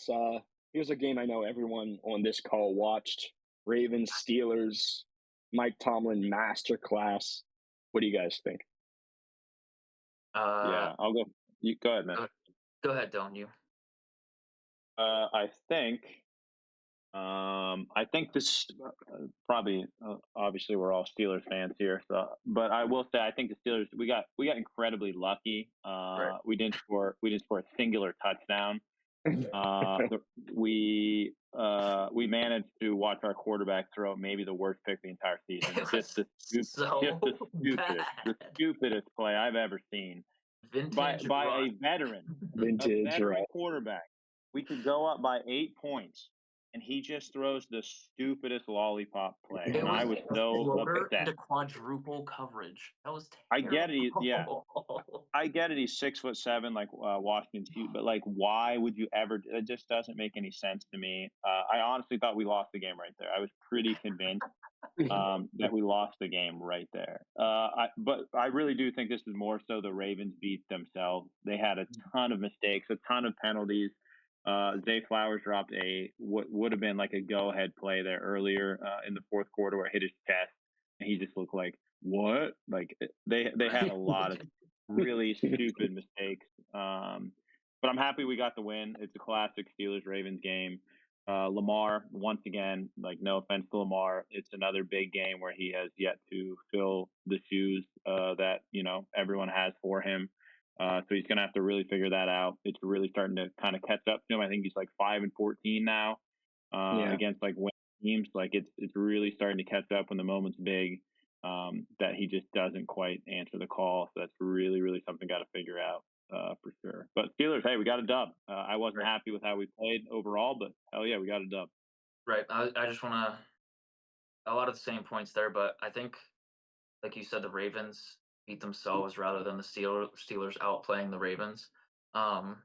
Here's a game I know everyone on this call watched. Ravens Steelers. Mike Tomlin masterclass. What do you guys think? Yeah, I'll go. You go ahead, man. Go ahead, don't you? I think this probably obviously we're all Steelers fans here, so but I will say I think the Steelers we got incredibly lucky. Right. We didn't score a singular touchdown. We managed to watch our quarterback throw maybe the worst pick the entire season. Just the stupidest play I've ever seen. Vintage by a veteran, Right. quarterback. We could go up by 8 points, and he just throws the stupidest lollipop play. It And I was so upset. into quadruple coverage. That was terrible. I get it. Yeah, I get it. He's 6'7", like Washington's huge, but like, why would you ever? It just doesn't make any sense to me. I honestly thought we lost the game right there. I was pretty convinced that we lost the game right there. But I really do think this is more so the Ravens beat themselves. They had a ton of mistakes, a ton of penalties. Zay Flowers dropped what would have been like a go-ahead play there earlier in the fourth quarter where it hit his chest, and he just looked like, what? Like they had a lot of really stupid mistakes. But I'm happy we got the win. It's a classic Steelers-Ravens game. Lamar, once again, like no offense to Lamar, it's another big game where he has yet to fill the shoes that everyone has for him. So he's going to have to really figure that out. It's really starting to kind of catch up to him. I think he's like 5-14 now against like winning teams. Like it's really starting to catch up when the moment's big. That he just doesn't quite answer the call. So that's really, really something got to figure out for sure. But Steelers, hey, we got a dub. I wasn't happy with how we played overall, but hell yeah, we got a dub. Right. I just want to a lot of the same points there, but I think, like you said, the Ravens beat themselves rather than the Steelers outplaying the Ravens. I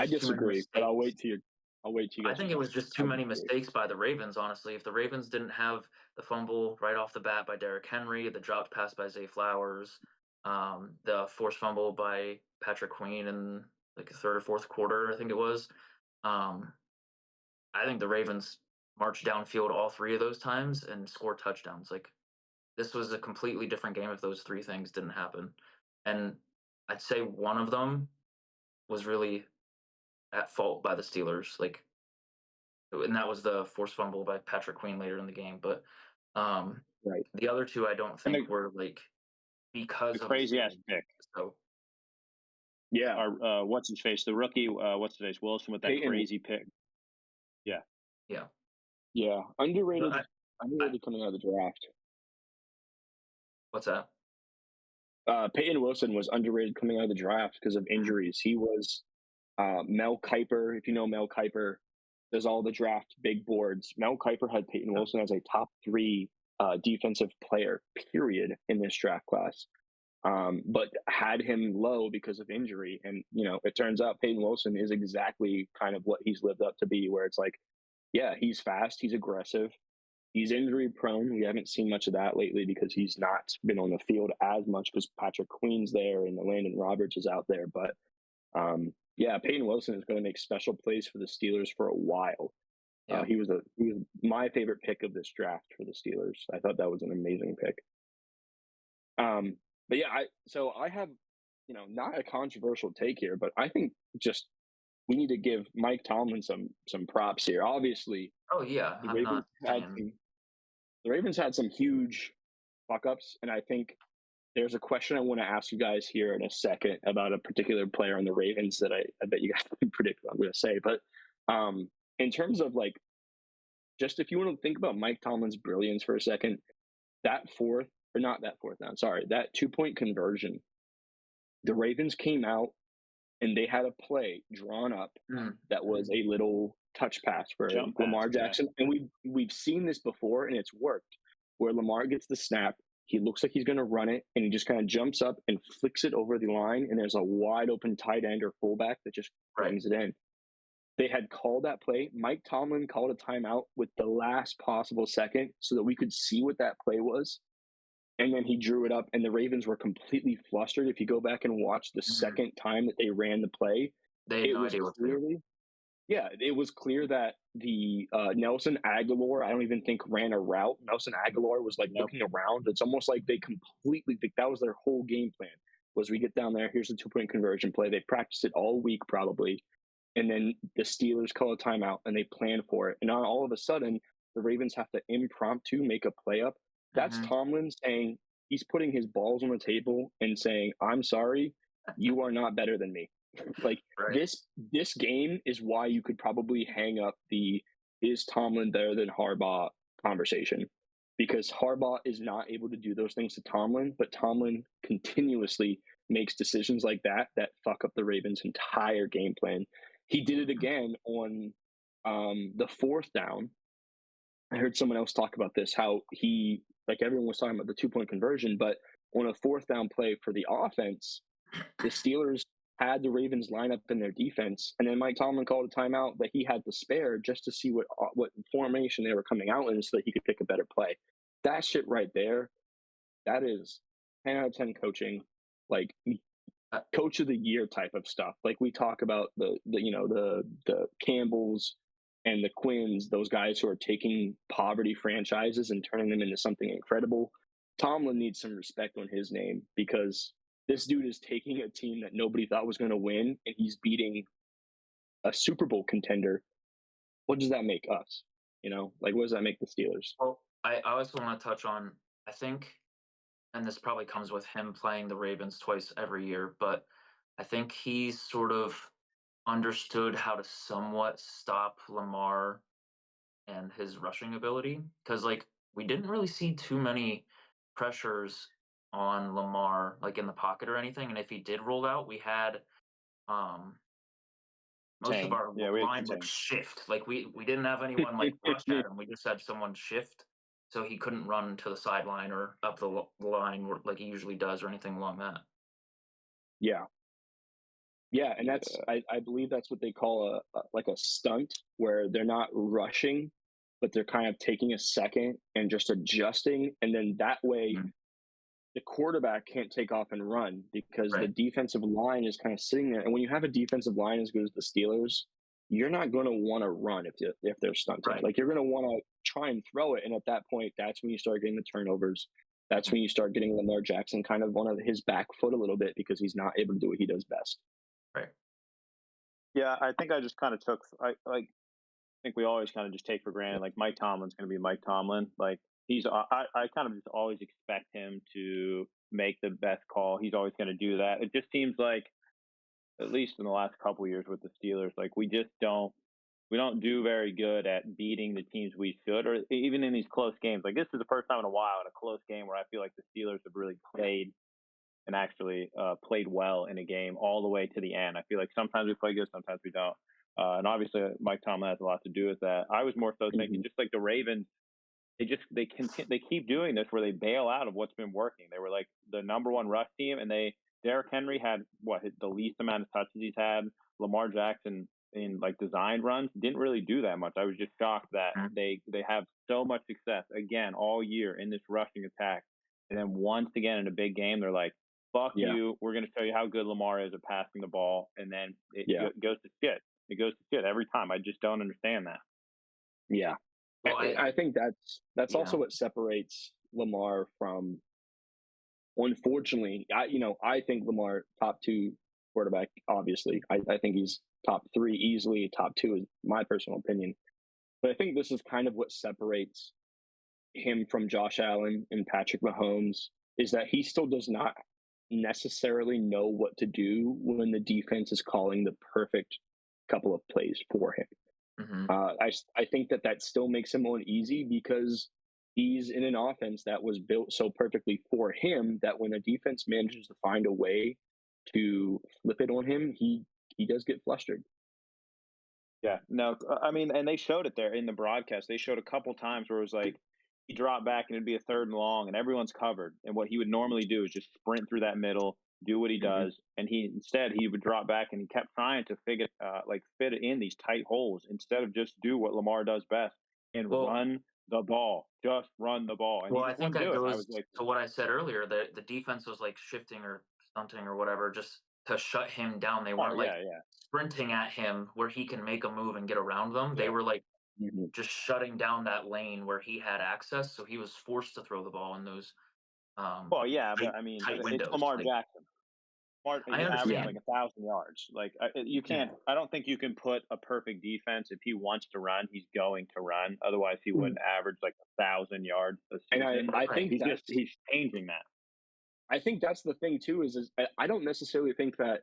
disagree, but I'll wait till you guys. I think it was just too many mistakes by the Ravens, honestly. If the Ravens didn't have the fumble right off the bat by Derrick Henry, the dropped pass by Zay Flowers, the forced fumble by Patrick Queen in like the third or fourth quarter, I think it was. I think the Ravens marched downfield all 3 of those times and scored touchdowns. Like this was a completely different game if those 3 things didn't happen. And I'd say one of them was really at fault by the Steelers. Like, and that was the forced fumble by Patrick Queen later in the game. But right. The other 2 I don't think were like because the of crazy ass pick. So yeah, our what's his face, the rookie, what's his face, Wilson with that Peyton. Crazy pick. Yeah. Underrated. Underrated coming out of the draft. What's that? Peyton Wilson was underrated coming out of the draft because of injuries. He was Mel Kiper. If you know Mel Kiper, does all the draft big boards. Mel Kiper had Peyton Wilson as a top 3 defensive player, period, in this draft class. but had him low because of injury. And, it turns out Peyton Wilson is exactly kind of what he's lived up to be, where it's like, yeah, he's fast, he's aggressive, he's injury prone. We haven't seen much of that lately because he's not been on the field as much because Patrick Queen's there and Landon Roberts is out there. But yeah, Peyton Wilson is going to make special plays for the Steelers for a while. Yeah. He was my favorite pick of this draft for the Steelers. I thought that was an amazing pick. But yeah, I have, not a controversial take here, but I think just we need to give Mike Tomlin some props here. Obviously, Oh yeah, the Ravens had some huge fuck ups, and I think there's a question I want to ask you guys here in a second about a particular player on the Ravens that I bet you guys can predict what I'm going to say. But in terms of like, just if you want to think about Mike Tomlin's brilliance for a second, that 2-point conversion, the Ravens came out and they had a play drawn up that was a little touch pass for Lamar Jackson. Yeah. And we've seen this before and it's worked, where Lamar gets the snap, he looks like he's going to run it, and he just kind of jumps up and flicks it over the line, and there's a wide open tight end or fullback that just brings it in. They had called that play. Mike Tomlin called a timeout with the last possible second so that we could see what that play was. And then he drew it up, and the Ravens were completely flustered. If you go back and watch the second time that they ran the play, it was clear that the Nelson Aguilar, I don't even think ran a route. Nelson Aguilar was looking around. It's almost like they completely think that was their whole game plan, was we get down there, here's a 2-point conversion play. They practiced it all week probably. And then the Steelers call a timeout and they plan for it. And now all of a sudden, the Ravens have to impromptu make a play up. That's Tomlin saying, he's putting his balls on the table and saying, I'm sorry, you are not better than me. This game is why you could probably hang up the is Tomlin better than Harbaugh conversation, because Harbaugh is not able to do those things to Tomlin, but Tomlin continuously makes decisions like that fuck up the Ravens' entire game plan. He did it again on the 4th down. I heard someone else talk about this, how he, everyone was talking about the 2-point conversion, but on a 4th down play for the offense, the Steelers had the Ravens line up in their defense, and then Mike Tomlin called a timeout that he had to spare just to see what formation they were coming out in so that he could pick a better play. That shit right there, that is 10 out of 10 coaching, coach of the year type of stuff. We talk about the Campbells and the Quinns, those guys who are taking poverty franchises and turning them into something incredible. Tomlin needs some respect on his name, because this dude is taking a team that nobody thought was going to win, and he's beating a Super Bowl contender. What does that make us? What does that make the Steelers? Well, I also want to touch on, I think, and this probably comes with him playing the Ravens twice every year, but I think he's sort of understood how to somewhat stop Lamar and his rushing ability, because we didn't really see too many pressures on Lamar in the pocket or anything, and if he did roll out, we had most of our line shift. We didn't have anyone rush at him. We just had someone shift, so he couldn't run to the sideline or up the line like he usually does or anything along that. Yeah, and that's I believe that's what they call a stunt, where they're not rushing, but they're kind of taking a second and just adjusting, and then that way the quarterback can't take off and run, because the defensive line is kind of sitting there. And when you have a defensive line as good as the Steelers, you're not going to want to run if they're stunted. You're going to want to try and throw it, and at that point, that's when you start getting the turnovers. That's when you start getting Lamar Jackson kind of on his back foot a little bit, because he's not able to do what he does best. Right. Yeah, I think I just kind of I think we always kind of just take for granted, Mike Tomlin's going to be Mike Tomlin. I kind of just always expect him to make the best call. He's always going to do that. It just seems like, at least in the last couple of years with the Steelers, we don't do very good at beating the teams we should, or even in these close games. This is the first time in a while in a close game where I feel like the Steelers have really played and actually played well in a game all the way to the end. I feel like sometimes we play good, sometimes we don't. And obviously Mike Tomlin has a lot to do with that. I was more so thinking just the Ravens, they keep doing this where they bail out of what's been working. They were like the number one rush team, and Derrick Henry had the least amount of touches he's had. Lamar Jackson in like designed runs didn't really do that much. I was just shocked that they have so much success again all year in this rushing attack, and then once again in a big game they're like, "Fuck you, we're going to show you how good Lamar is at passing the ball," and then it goes to shit. It goes to shit every time. I just don't understand that. Yeah. Well, I think that's also what separates Lamar from. Unfortunately, I think Lamar top 2 quarterback. Obviously, I think he's top 3 easily. Top 2 is my personal opinion, but I think this is kind of what separates him from Josh Allen and Patrick Mahomes is that he still does not necessarily know what to do when the defense is calling the perfect couple of plays for him. Mm-hmm. I think that still makes him uneasy because he's in an offense that was built so perfectly for him that when a defense manages to find a way to flip it on him, he does get flustered. Yeah, no, I mean, and they showed it there in the broadcast. They showed a couple times where it was like he dropped back and it'd be a 3rd and long and everyone's covered. And what he would normally do is just sprint through that middle, do what he does. And he would drop back and he kept trying to fit it in these tight holes instead of just do what Lamar does best and run the ball. Just run the ball. And I think that goes to what I said earlier, that the defense was like shifting or stunting or whatever just to shut him down. They weren't sprinting at him where he can make a move and get around them. They were like just shutting down that lane where he had access, so he was forced to throw the ball in those but I mean, it's Lamar Jackson. I understand. Like 1,000 yards. Like you can't. I don't think you can put a perfect defense. If he wants to run, he's going to run. Otherwise, he wouldn't average like 1,000 yards a season. And I think he's changing that. I think that's the thing too. Is I don't necessarily think that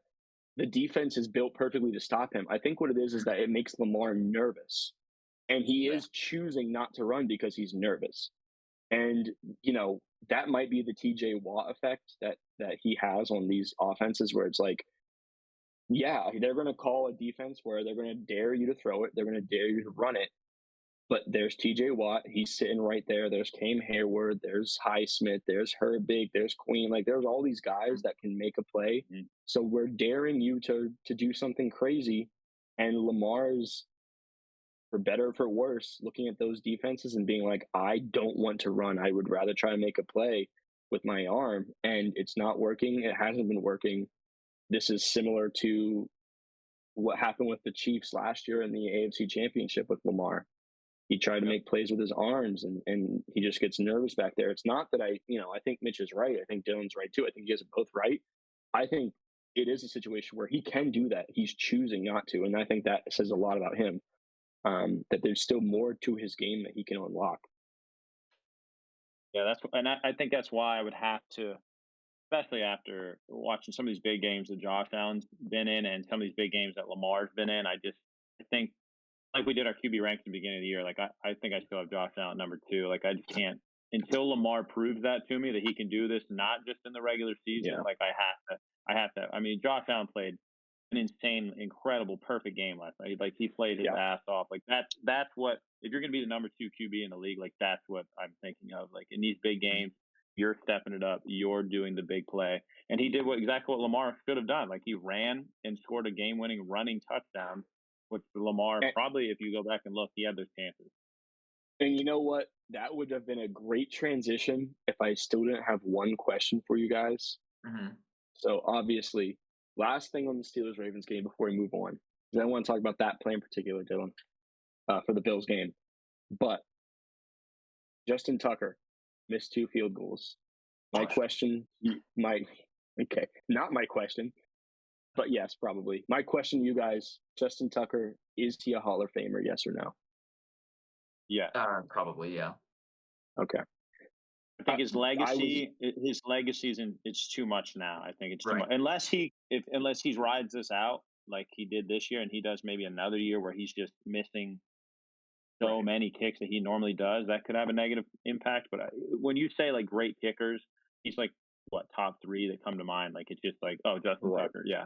the defense is built perfectly to stop him. I think what it is that it makes Lamar nervous, and he is choosing not to run because he's nervous. And that might be the TJ Watt effect that he has on these offenses, where it's like, they're going to call a defense where they're going to dare you to throw it, they're going to dare you to run it. But there's TJ Watt, he's sitting right there. There's Cam Hayward, there's Highsmith, there's Herbig, there's Queen. Like there's all these guys that can make a play. So we're daring you to do something crazy, and Lamar's, for better or for worse, looking at those defenses and being like, I don't want to run. I would rather try to make a play with my arm, and it's not working. It hasn't been working. This is similar to what happened with the Chiefs last year in the AFC Championship with Lamar. He tried to make plays with his arms, and he just gets nervous back there. It's not that I think Mitch is right. I think Dylan's right too. I think you guys are both right. I think it is a situation where he can do that. He's choosing not to, and I think that says a lot about him. That there's still more to his game that he can unlock. Yeah, I think that's why I would have to, especially after watching some of these big games that Josh Allen's been in and some of these big games that Lamar's been in. I think, like we did our QB ranks at the beginning of the year, like I think I still have Josh Allen number 2. Like I just can't, until Lamar proves that to me that he can do this, not just in the regular season. Like I have to. I mean, Josh Allen played an insane, incredible, perfect game last night. Like he played his ass off. Like that's what, if you're going to be the number 2 QB in the league, like that's what I'm thinking of. Like in these big games, you're stepping it up. You're doing the big play. And he did exactly what Lamar should have done. Like he ran and scored a game-winning running touchdown, which Lamar probably, if you go back and look, he had those chances. And you know what? That would have been a great transition if I still didn't have one question for you guys. So obviously, last thing on the Steelers-Ravens game before we move on, because I want to talk about that play in particular, Dylan, for the Bills game. But Justin Tucker missed 2 field goals. My question, not my question, but yes, probably. My question to you guys, Justin Tucker, is he a Hall of Famer, yes or no? Yeah. Probably, yeah. Okay. I think his legacy it's too much now. I think it's too much. Unless he rides this out like he did this year, and he does maybe another year where he's just missing so many kicks that he normally does, that could have a negative impact. But when you say like great kickers, he's like top 3 that come to mind. Like it's just like, oh, Justin Tucker, yeah.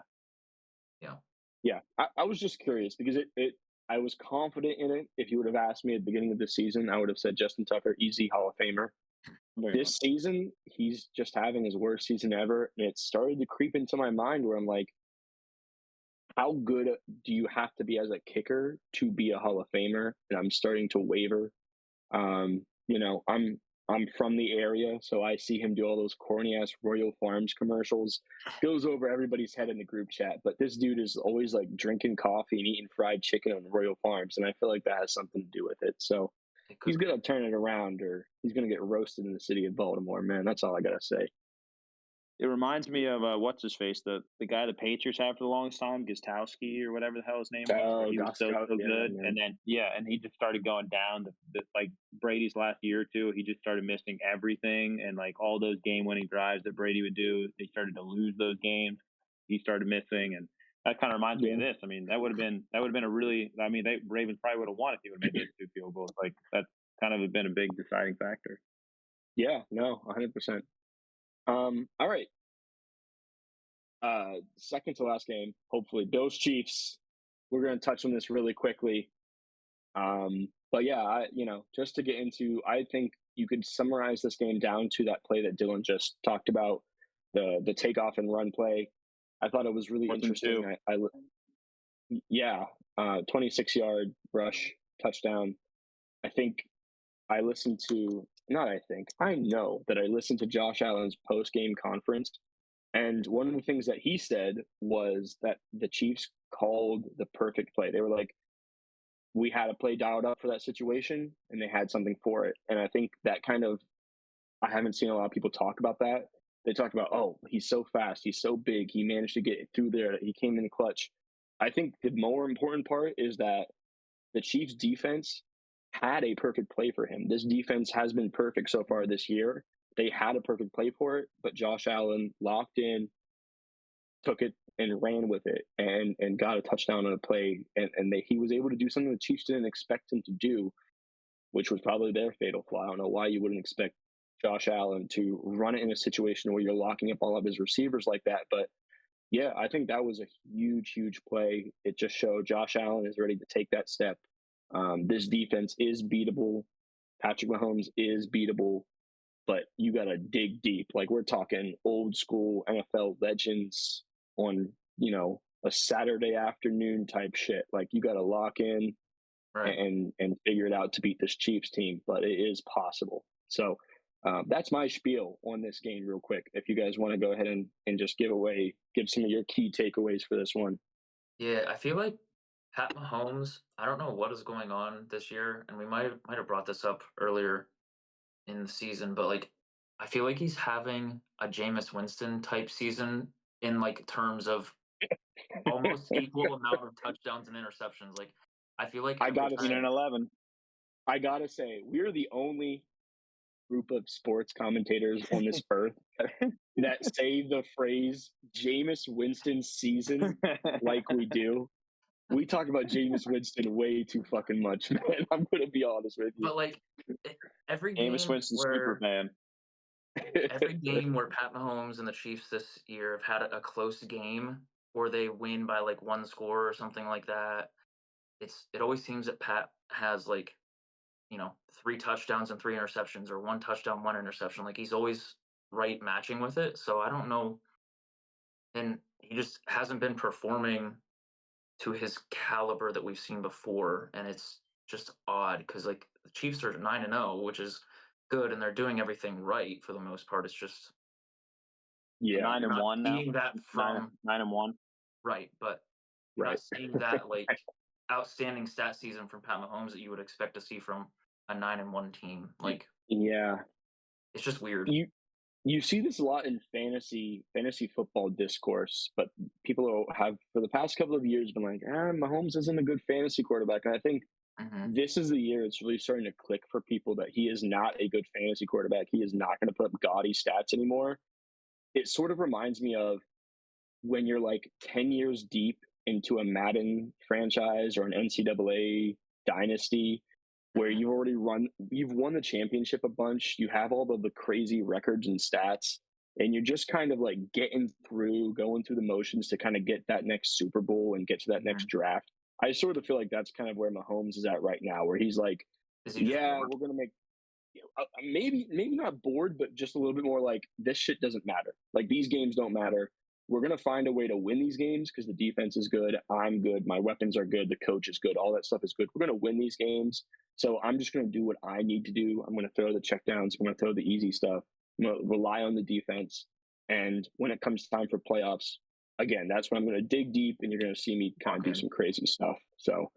I was just curious because it I was confident in it. If you would have asked me at the beginning of the season, I would have said Justin Tucker, easy Hall of Famer. This season, he's just having his worst season ever. And it started to creep into my mind where I'm like, how good do you have to be as a kicker to be a Hall of Famer? And I'm starting to waver. You know, I'm from the area, so I see him do all those corny ass Royal Farms commercials. Goes over everybody's head in the group chat. But this dude is always like drinking coffee and eating fried chicken on Royal Farms, and I feel like that has something to do with it. So he's gonna turn it around, or he's gonna get roasted in the city of Baltimore. Man, that's all I gotta say. It reminds me of what's his face, the guy the Patriots had for the longest time, Gostowski or whatever the hell his name was. He was so good, and then and he just started going down. Like Brady's last year or two, he just started missing everything, and like all those game-winning drives that Brady would do, they started to lose those games. He started missing, and that kind of reminds me of this. I mean, that would have been a really. I mean, Ravens probably would have won if he would have made those 2 field goals. Like that's kind of been a big deciding factor. Yeah, no, 100%. All right. Second to last game, hopefully, Bills Chiefs. We're going to touch on this really quickly. But yeah, just to get into, I think you could summarize this game down to that play that Dylan just talked about, the takeoff and run play. I thought it was really interesting. 26-yard rush touchdown. I know that I listened to Josh Allen's post-game conference, and one of the things that he said was that the Chiefs called the perfect play. They were like, we had a play dialed up for that situation, and they had something for it. And I think that I haven't seen a lot of people talk about that. They talked about, oh, he's so fast, he's so big, he managed to get through there, he came in clutch. I think the more important part is that the Chiefs defense had a perfect play for him. This defense has been perfect so far this year. They had a perfect play for it, but Josh Allen locked in, took it, and ran with it, and got a touchdown on a play. And he was able to do something the Chiefs didn't expect him to do, which was probably their fatal flaw. I don't know why you wouldn't expect Josh Allen to run it in a situation where you're locking up all of his receivers like that. But yeah, I think that was a huge, huge play. It just showed Josh Allen is ready to take that step. This defense is beatable. Patrick Mahomes is beatable, but you got to dig deep. Like, we're talking old school NFL legends on, a Saturday afternoon type shit. Like, you got to lock in and figure it out to beat this Chiefs team, but it is possible. So that's my spiel on this game real quick. If you guys want to go ahead and just give some of your key takeaways for this one. Yeah, I feel like Pat Mahomes, I don't know what is going on this year, and we might have brought this up earlier in the season, but like I feel like he's having a Jameis Winston type season in like terms of almost equal amount of touchdowns and interceptions. Like I feel like I gotta say, we're the only group of sports commentators on this earth that say the phrase Jameis Winston season like we do. We talk about Jameis Winston way too fucking much, man. I'm gonna be honest with you. But like every game Jameis Winston Superman. Every game where Pat Mahomes and the Chiefs this year have had a close game where they win by like one score or something like that, it always seems that Pat has like 3 touchdowns and 3 interceptions, or 1 touchdown, 1 interception. Like he's always right matching with it. So I don't know, and he just hasn't been performing to his caliber that we've seen before, and it's just odd because like the Chiefs are 9-0, which is good, and they're doing everything right for the most part. It's just 9-1 now. That from 9-1, right? But you're not seeing that like outstanding stat season from Pat Mahomes that you would expect to see from a 9-1 team. Like, yeah, it's just weird. You see this a lot in fantasy football discourse, but people have for the past couple of years been like, Mahomes isn't a good fantasy quarterback. And I think this is the year it's really starting to click for people that he is not a good fantasy quarterback. He is not going to put up gaudy stats anymore. It sort of reminds me of when you're like 10 years deep into a Madden franchise or an NCAA dynasty, where you've won the championship a bunch, you have all of the crazy records and stats, and you're just kind of like going through the motions to kind of get that next Super Bowl and get to that next draft. I sort of feel like that's kind of where Mahomes is at right now, where he's like, Is he just yeah, bored? we're gonna make maybe not bored, but just a little bit more like this shit doesn't matter. Like these games don't matter. We're gonna find a way to win these games because the defense is good. I'm good. My weapons are good. The coach is good. All that stuff is good. We're gonna win these games. So I'm just gonna do what I need to do. I'm gonna throw the checkdowns. I'm gonna throw the easy stuff. I'm gonna rely on the defense. And when it comes time for playoffs, again, that's when I'm gonna dig deep, and you're gonna see me kind of do some crazy stuff. So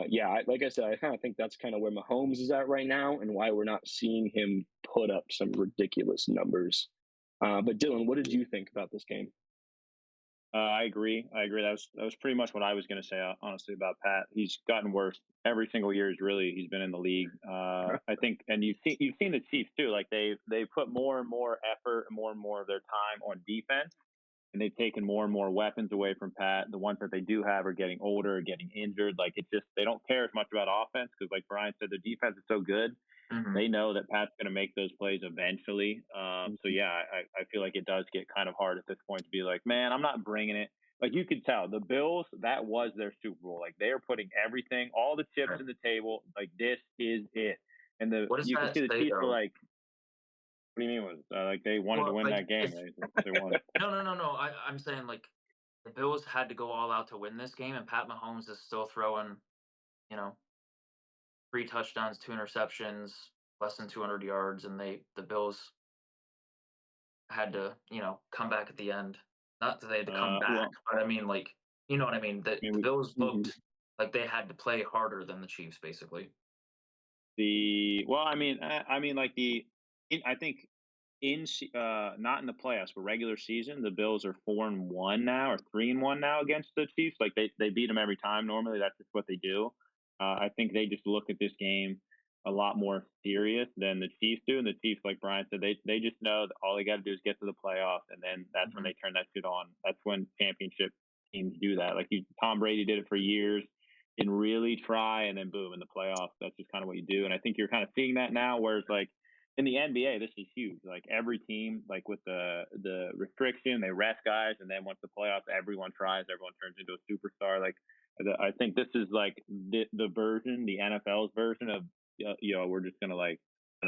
yeah, like I said, I kind of think that's kind of where Mahomes is at right now, and why we're not seeing him put up some ridiculous numbers. But Dylan, what did you think about this game? I agree. That was pretty much what I was going to say. Honestly, about Pat, he's gotten worse every single year. He's been in the league. I think, and you've seen the Chiefs too. Like they put more and more effort and more of their time on defense, and they've taken more and more weapons away from Pat. The ones that they do have are getting older, getting injured. Like it's just they don't care as much about offense because, like Brian said, the defense is so good. They know that Pat's going to make those plays eventually. So yeah, I feel like it does get kind of hard at this point to be like, man, I'm not bringing it. Like you could tell the Bills, that was their Super Bowl. Like they are putting everything, all the chips in the table. Like this is it. And you can see the Chiefs were like, what do you mean? Was like they wanted to win that game? They won. No. I'm saying like the Bills had to go all out to win this game, and Pat Mahomes is still throwing, 3 touchdowns, 2 interceptions, less than 200 yards, and the Bills had to, come back at the end. Not that they had to come back, Well, but I mean, like, you know what I mean? The Bills Mhm. looked like they had to play harder than the Chiefs, basically. I mean, like I think not in the playoffs, but regular season, the Bills are 4-1 now, or 3-1 now against the Chiefs. Like they beat them every time. Normally, that's just what they do. I think they just look at this game a lot more serious than the Chiefs do. And the Chiefs, like Brian said, they just know that all they got to do is get to the playoffs, and then that's when they turn that shit on. That's when championship teams do that. Like Tom Brady did it for years. Didn't really try, and then boom, in the playoffs, that's just kind of what you do. And I think you're kind of seeing that now, whereas like in the NBA, this is huge. Like every team, like with the restriction, they rest guys, and then once the playoffs, everyone tries, everyone turns into a superstar. Like I think this is like the version, the NFL's version of we're just gonna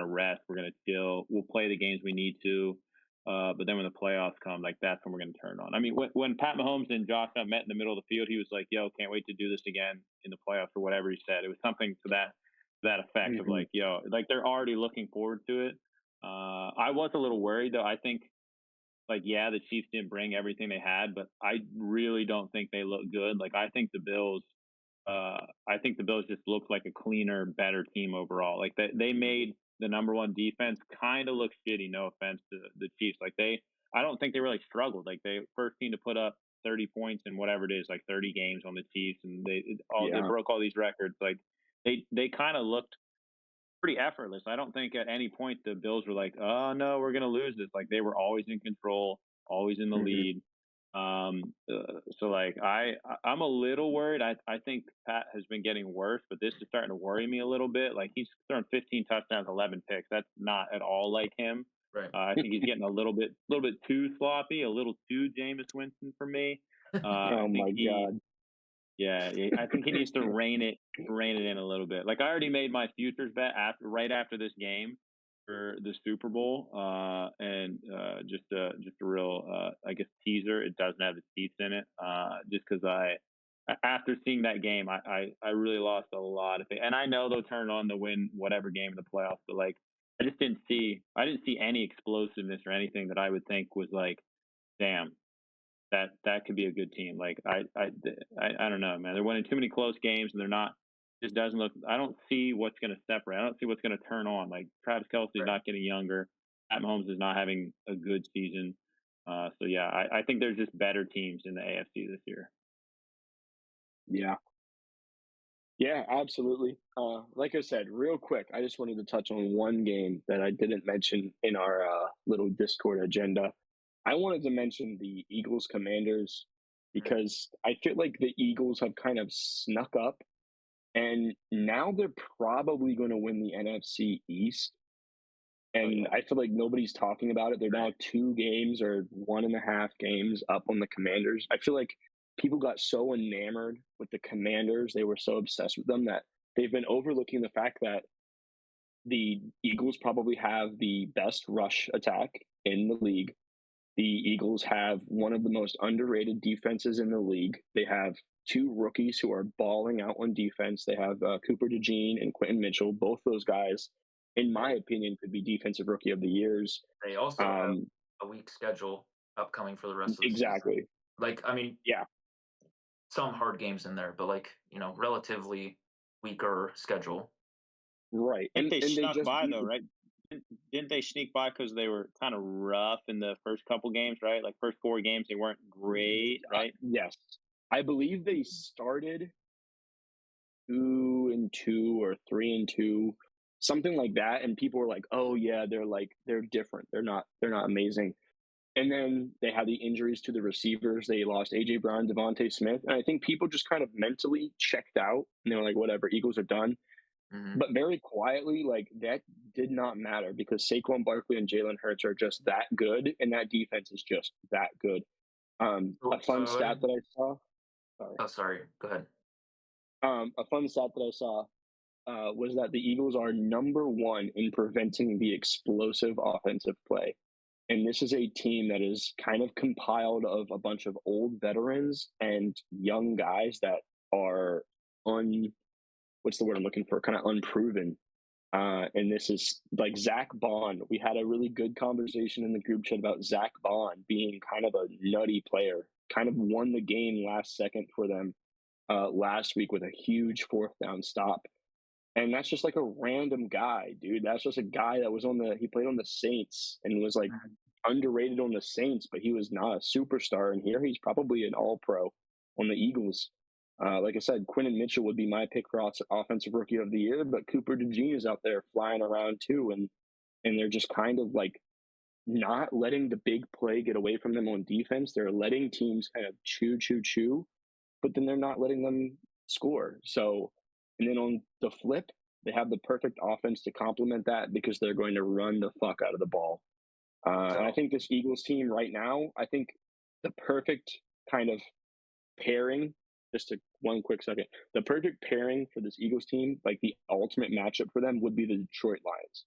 rest, we're gonna chill, we'll play the games we need to. But then when the playoffs come, like that's when we're going to turn on. I mean, when Pat Mahomes and Josh Allen met in the middle of the field, he was like, "Yo, can't wait to do this again in the playoffs," or whatever he said. It was something to that effect of like, "Yo, like they're already looking forward to it." I was a little worried though. I think, like, yeah, the Chiefs didn't bring everything they had, but I really don't think they look good. Like, I think the Bills just looked like a cleaner, better team overall. Like they made the number one defense kind of look shitty. No offense to the Chiefs. Like I don't think they really struggled. Like they first team to put up 30 points in whatever it is, like 30 games on the Chiefs, and they broke all these records. Like they kind of looked pretty effortless. I don't think at any point the Bills were like, "Oh no, we're gonna lose this." Like they were always in control, always in the lead. So like I'm a little worried. I think Pat has been getting worse, but this is starting to worry me a little bit. Like he's thrown 15 touchdowns, 11 picks. That's not at all like him. Right. I think he's getting a little bit too sloppy, a little too Jameis Winston for me. Oh my God. Yeah, I think he needs to rein it in a little bit. Like I already made my futures bet right after this game for the Super Bowl, and just a real I guess teaser. It doesn't have the Chiefs in it, just because after seeing that game, I really lost a lot of faith. And I know they'll turn on to win whatever game in the playoffs, but like I didn't see any explosiveness or anything that I would think was like, damn, that could be a good team. Like I don't know, man. They're winning too many close games, and they're not. Just doesn't look. I don't see what's going to separate. I don't see what's going to turn on. Like Travis Kelce's not getting younger. Pat Mahomes is not having a good season. So yeah, I think there's just better teams in the AFC this year. Yeah. Yeah, absolutely. Like I said, real quick, I just wanted to touch on one game that I didn't mention in our little Discord agenda. I wanted to mention the Eagles Commanders because I feel like the Eagles have kind of snuck up, and now they're probably going to win the NFC East. And I feel like nobody's talking about it. They're now 2 games or 1.5 games up on the Commanders. I feel like people got so enamored with the Commanders, they were so obsessed with them that they've been overlooking the fact that the Eagles probably have the best rush attack in the league. The Eagles have one of the most underrated defenses in the league. They have two rookies who are balling out on defense. They have Cooper DeJean and Quentin Mitchell. Both those guys, in my opinion, could be defensive rookie of the years. They also have a weak schedule upcoming for the rest of the exactly. season. Like, I mean, yeah, some hard games in there, but like, relatively weaker schedule. Right. I think they snuck by though, right? Didn't they sneak by because they were kind of rough in the first couple games, right? Like first 4 games, they weren't great, right? Yes. I believe they started 2-2 or 3-2, something like that. And people were like, oh yeah, they're different. They're not amazing. And then they had the injuries to the receivers. They lost A.J. Brown, Devontae Smith. And I think people just kind of mentally checked out. And they were like, whatever, Eagles are done. Mm-hmm. But very quietly, like, that did not matter because Saquon Barkley and Jalen Hurts are just that good. And that defense is just that good. A fun stat that I saw. Sorry. Oh, sorry. Go ahead. A fun stat that I saw was that the Eagles are number 1 in preventing the explosive offensive play. And this is a team that is kind of compiled of a bunch of old veterans and young guys that are what's the word I'm looking for? Kind of unproven. And this is like Zach Bond. We had a really good conversation in the group chat about Zach Bond being kind of a nutty player, kind of won the game last second for them last week with a huge 4th down stop. And that's just like a random guy, dude. That's just a guy that was he played on the Saints and was like underrated on the Saints, but he was not a superstar. And here he's probably an all-pro on the Eagles. Like I said, Quentin Mitchell would be my pick for offensive rookie of the year, but Cooper DeJean is out there flying around too. And they're just kind of like not letting the big play get away from them on defense. They're letting teams kind of chew, but then they're not letting them score. So, and then on the flip, they have the perfect offense to complement that because they're going to run the fuck out of the ball. And I think this Eagles team right now, I think the perfect kind of pairing, one quick second, the perfect pairing for this Eagles team, like the ultimate matchup for them would be the Detroit Lions,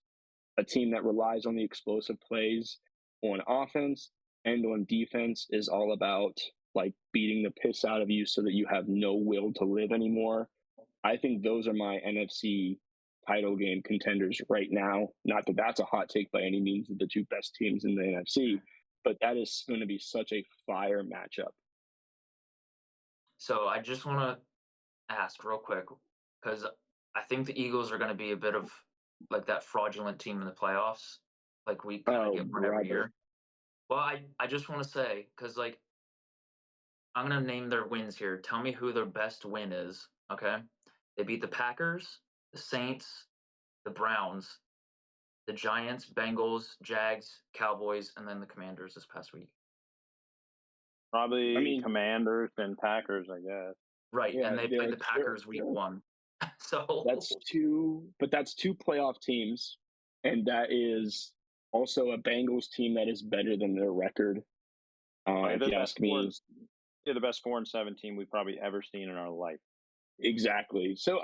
a team that relies on the explosive plays on offense and on defense is all about like beating the piss out of you so that you have no will to live anymore. I think those are my NFC title game contenders right now. Not that that's a hot take by any means of the 2 best teams in the NFC, but that is going to be such a fire matchup. So I just want to ask real quick, because I think the Eagles are going to be a bit of like that fraudulent team in the playoffs. Like we kind of get one every year. Well, I just want to say, because like I'm going to name their wins here. Tell me who their best win is, okay? They beat the Packers, the Saints, the Browns, the Giants, Bengals, Jags, Cowboys, and then the Commanders this past week. Probably Commanders and Packers, I guess. Right, yeah, and they played the Packers week 1. So that's 2 playoff teams, and that is also a Bengals team that is better than their record. If you ask me, they're the best 4-7 team we've probably ever seen in our life. Exactly. So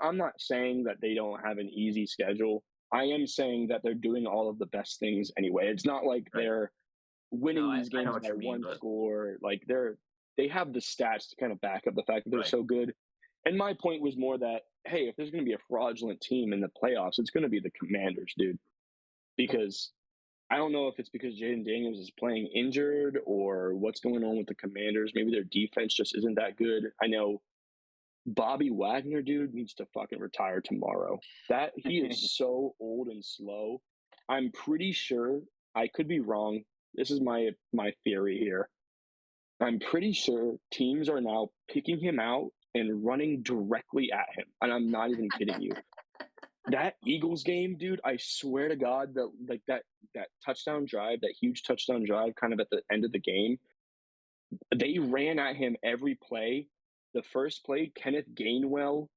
I'm not saying that they don't have an easy schedule. I am saying that they're doing all of the best things anyway. It's not like they're winning these games by 1 score. Like they have the stats to kind of back up the fact that they're so good. And my point was more that, hey, if there's going to be a fraudulent team in the playoffs, it's going to be the Commanders, dude. Because I don't know if it's because Jaden Daniels is playing injured or what's going on with the Commanders. Maybe their defense just isn't that good. I know Bobby Wagner, dude, needs to fucking retire tomorrow. That he is so old and slow. I'm pretty sure, I could be wrong. This is my theory here. I'm pretty sure teams are now picking him out and running directly at him. And I'm not even kidding you. That Eagles game, dude, I swear to God, that touchdown drive, that huge touchdown drive kind of at the end of the game, they ran at him every play. The first play, Kenneth Gainwell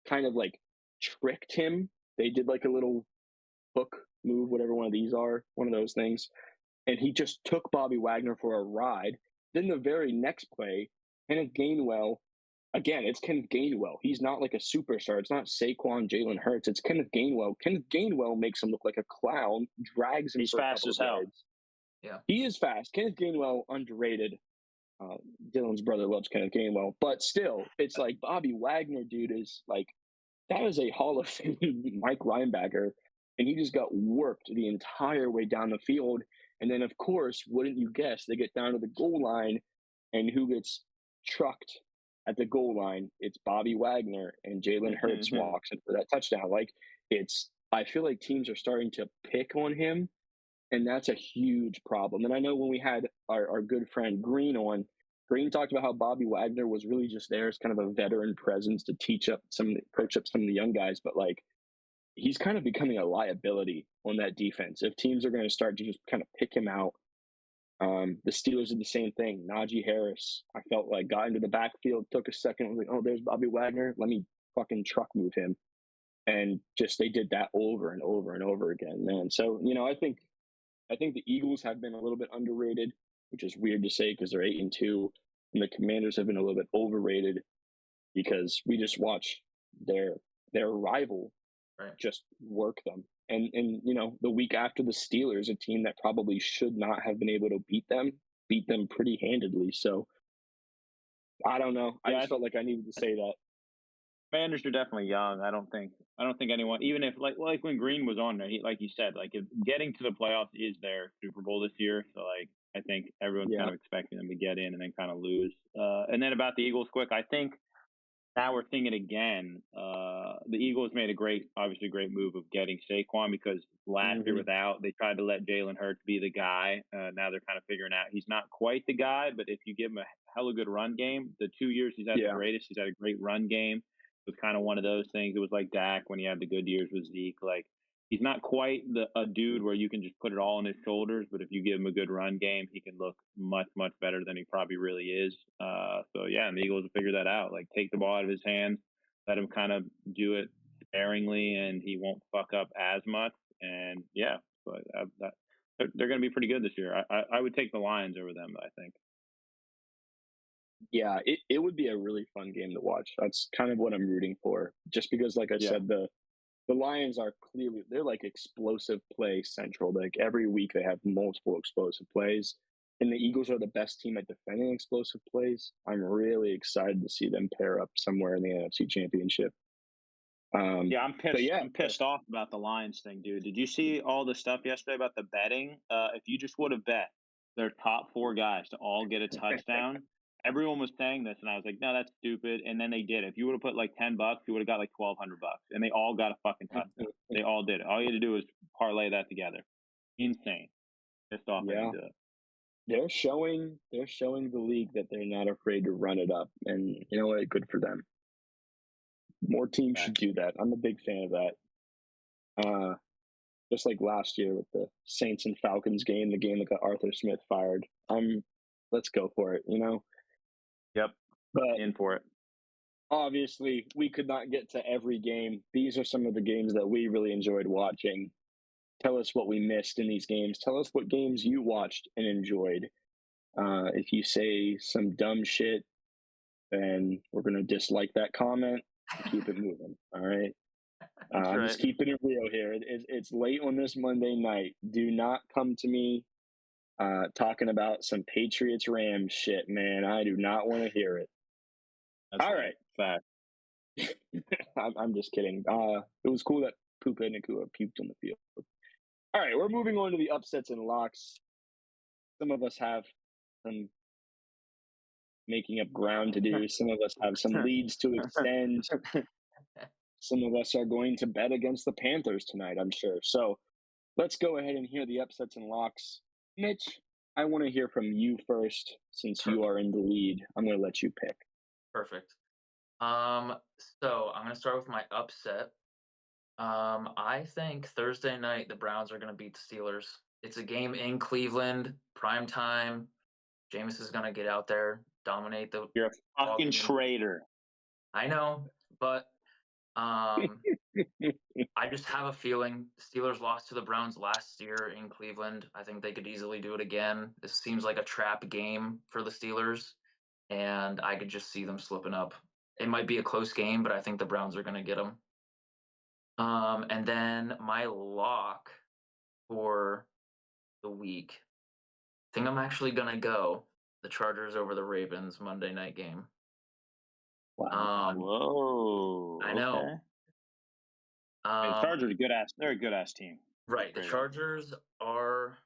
kind of like tricked him. They did like a little hook move, whatever one of these are, one of those things. And he just took Bobby Wagner for a ride. Then the very next play, Kenneth Gainwell, again, it's Kenneth Gainwell. He's not like a superstar. It's not Saquon, Jalen Hurts. It's Kenneth Gainwell. Kenneth Gainwell makes him look like a clown, drags him He's for a fast couple as of hell. yards. Yeah. He is fast. Kenneth Gainwell, underrated. Dylan's brother loves Kenneth Gainwell. But still, it's like Bobby Wagner, dude, is like, that is a Hall of Fame Mike linebacker. And he just got worked the entire way down the field. And then, of course, wouldn't you guess, they get down to the goal line, and who gets trucked at the goal line? It's Bobby Wagner, and Jalen Hurts walks in for that touchdown. Like, I feel like teams are starting to pick on him, and that's a huge problem. And I know when we had our good friend Green on, Green talked about how Bobby Wagner was really just there as kind of a veteran presence to coach up some of the young guys, but like, he's kind of becoming a liability on that defense. If teams are going to start to just kind of pick him out, the Steelers did the same thing. Najee Harris, I felt like, got into the backfield, took a second, was like, oh, there's Bobby Wagner. Let me fucking truck move him. And just they did that over and over and over again, man. So, I think the Eagles have been a little bit underrated, which is weird to say because they're 8-2, and the Commanders have been a little bit overrated because we just watch their rival just work them. And the week after the Steelers, a team that probably should not have been able to beat them pretty handedly. So I don't know. I just felt like I needed to say that. Commanders are definitely young. I don't think anyone, even if like when Green was on there, he, like you said, like, if getting to the playoffs is their Super Bowl this year. So like, I think everyone's kind of expecting them to get in and then kind of lose. And then about the Eagles, quick, I think now we're seeing it again. The Eagles made obviously great move of getting Saquon, because last year they tried to let Jalen Hurts be the guy. Now they're kind of figuring out he's not quite the guy, but if you give him a hella good run game, the 2 years he's had the greatest, he's had a great run game. It was kind of one of those things. It was like Dak when he had the good years with Zeke. Like, he's not quite a dude where you can just put it all on his shoulders, but if you give him a good run game, he can look much, much better than he probably really is. So yeah, and the Eagles will figure that out. Like, take the ball out of his hands, let him kind of do it sparingly, and he won't fuck up as much. And yeah, but they're going to be pretty good this year. I would take the Lions over them, I think. Yeah, it would be a really fun game to watch. That's kind of what I'm rooting for. Just because, like I said, the Lions are clearly, they're like explosive play central. Like, every week they have multiple explosive plays, and the Eagles are the best team at defending explosive plays. I'm really excited to see them pair up somewhere in the NFC Championship. I'm pissed. I'm pissed off about the Lions thing, dude. Did you see all the stuff yesterday about the betting? If you just would have bet their top 4 guys to all get a touchdown, everyone was saying this, and I was like, no, that's stupid. And then they did. If you would have put like $10, you would have got like $1,200, and they all got a fucking touchdown. They all did it. All you had to do was parlay that together. Insane. Pissed off. Yeah. They're showing the league that they're not afraid to run it up, and you know what? Good for them. More teams should do that. I'm a big fan of that. Just like last year with the Saints and Falcons game, the game that got Arthur Smith fired. Let's go for it, Yep. But in for it. Obviously, we could not get to every game. These are some of the games that we really enjoyed watching. Tell us what we missed in these games. Tell us what games you watched and enjoyed. If you say some dumb shit, then we're going to dislike that comment and keep it moving. All right. I'm just keeping it real here. It's late on this Monday night. Do not come to me talking about some Patriots Rams shit, man. I do not want to hear it. All right. Fact. I'm just kidding. It was cool that Puka Nacua puked on the field. All right, we're moving on to the upsets and locks. Some of us have some making up ground to do. Some of us have some leads to extend. Some of us are going to bet against the Panthers tonight, I'm sure. So let's go ahead and hear the upsets and locks. Mitch, I want to hear from you first since you are in the lead. I'm going to let you pick. Perfect. So I'm going to start with my upset. I think Thursday night the Browns are going to beat the Steelers. It's a game in Cleveland, prime time. Jameis is going to get out there, dominate the. You're a fucking traitor. I know, but I just have a feeling the Steelers lost to the Browns last year in Cleveland. I think they could easily do it again. This seems like a trap game for the Steelers. and I could just see them slipping up. It might be a close game, but I think the Browns are going to get them. And then my lock for the week, I think I'm actually going to go the Chargers over the Ravens Monday night game. Wow. Whoa. I know. Okay. The Chargers are good ass. They're a good ass team. Right. The Chargers are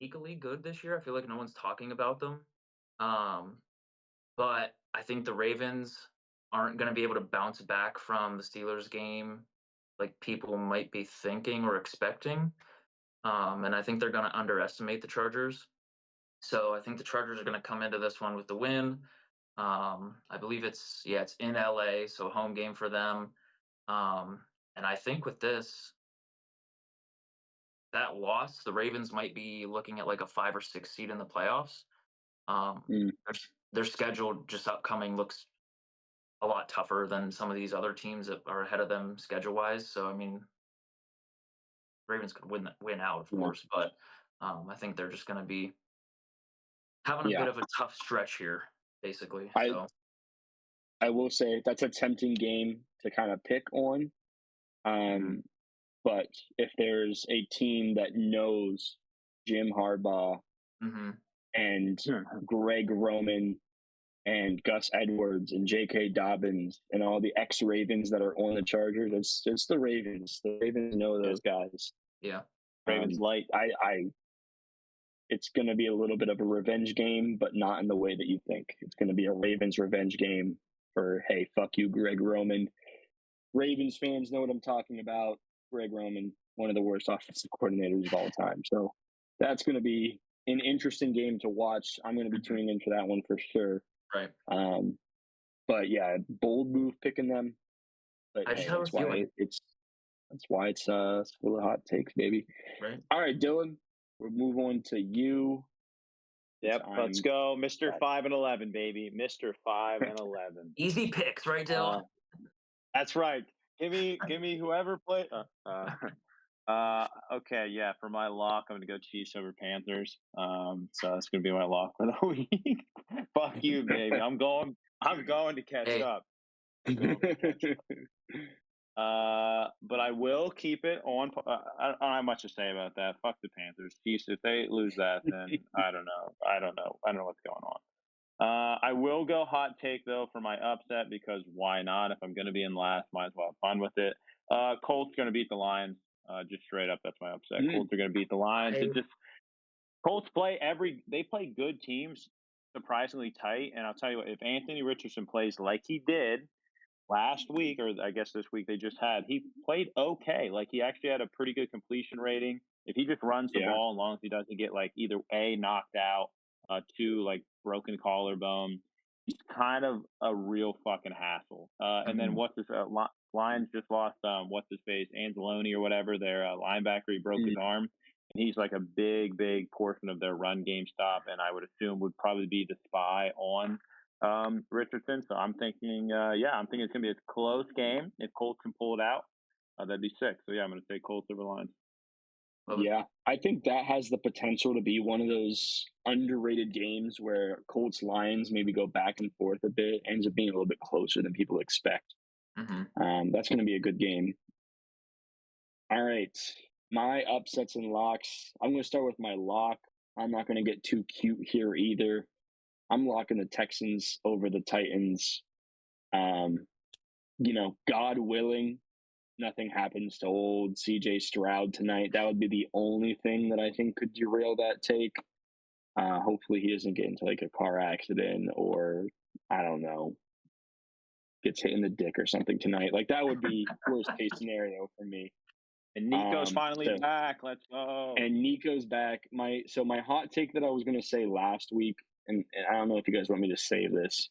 equally good this year. I feel like no one's talking about them. But I think the Ravens aren't going to be able to bounce back from the Steelers game like people might be thinking or expecting. And I think they're going to underestimate the Chargers. So I think the Chargers are going to come into this one with the win. I believe it's in LA, so home game for them. And I think with that loss, the Ravens might be looking at like a 5 or 6 seed in the playoffs. Their schedule just upcoming looks a lot tougher than some of these other teams that are ahead of them schedule wise. So I mean, Ravens could win out, of course, but I think they're just going to be having a bit of a tough stretch here, basically. I will say that's a tempting game to kind of pick on. But if there's a team that knows Jim Harbaugh and Greg Roman and Gus Edwards and J.K. Dobbins and all the ex-Ravens that are on the Chargers, it's the Ravens. The Ravens know those guys. Yeah. Ravens light. It's going to be a little bit of a revenge game, but not in the way that you think. It's going to be a Ravens revenge game for, hey, fuck you, Greg Roman. Ravens fans know what I'm talking about. Greg Roman, one of the worst offensive coordinators of all time. So that's going to be an interesting game to watch. I'm going to be tuning in for that one for sure. Right. But yeah, bold move picking them. But I just have a feeling. That's why it's full of hot takes, baby. Right. All right, Dylan, we'll move on to you. Yep, let's go, Mr. 5-11, baby, Mr. 5-11. Easy picks, right, Dylan? That's right. Give me whoever played. Okay, yeah. For my lock, I'm gonna go Chiefs over Panthers. So that's gonna be my lock for the week. Fuck you, baby. I'm going to catch up. But I will keep it on. I don't have much to say about that. Fuck the Panthers. Chiefs. If they lose that, then I don't know. I don't know what's going on. I will go hot take though for my upset because why not? If I'm going to be in last, might as well have fun with it. Colts going to beat the Lions. Just straight up, that's my upset. Colts are going to beat the Lions. Colts they play good teams, surprisingly tight. And I'll tell you what, if Anthony Richardson plays like he did last week, or I guess this week they just had, he played okay. Like he actually had a pretty good completion rating. If he just runs the ball, as long as he doesn't get like either A, knocked out, 2, like broken collarbone, it's kind of a real fucking hassle. And then Lions just lost what's his face, Anzalone or whatever, their linebacker. He broke his arm, and he's like a big portion of their run game stop, and I would assume would probably be the spy on Richardson. So I'm thinking it's gonna be a close game. If Colts can pull it out, that'd be sick. So yeah, I'm gonna say Colts over Lions. Yeah, I think that has the potential to be one of those underrated games where Colts Lions maybe go back and forth a bit, ends up being a little bit closer than people expect. That's going to be a good game. All right, my upsets and locks. I'm going to start with my lock. I'm not going to get too cute here either. I'm locking the Texans over the Titans. God willing, nothing happens to old CJ Stroud tonight. That would be the only thing that I think could derail that take. Hopefully he doesn't get into like a car accident or, I don't know, gets hit in the dick or something tonight. Like that would be worst case scenario for me. And Nico's finally back. Let's go. And Nico's back. My hot take that I was going to say last week, and I don't know if you guys want me to save this.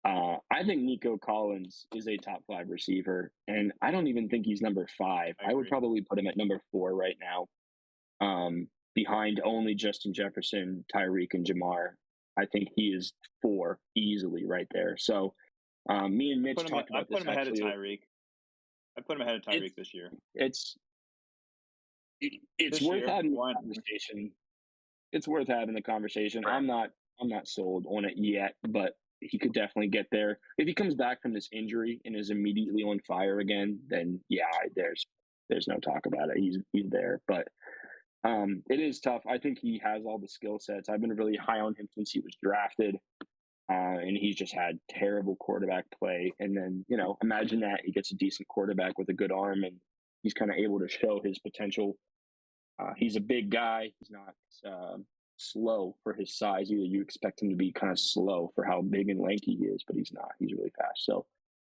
I think Nico Collins is a top 5 receiver, and I don't even think he's number 5. I would probably put him at number 4 right now, behind only Justin Jefferson, Tyreek, and Jamar. I think he is 4 easily right there. So me and Mitch talked about this. I put him ahead of Tyreek. I put him ahead of Tyreek this year. It's worth having the conversation. It's worth having the conversation. Right. I'm not sold on it yet, but he could definitely get there. If he comes back from this injury and is immediately on fire again, then yeah, there's no talk about it. He's there, but it is tough. I think he has all the skill sets. I've been really high on him since he was drafted, and he's just had terrible quarterback play. And then imagine that he gets a decent quarterback with a good arm, and he's kind of able to show his potential. He's a big guy. He's not slow for his size either. You expect him to be kind of slow for how big and lanky he is, but he's not. He's really fast. So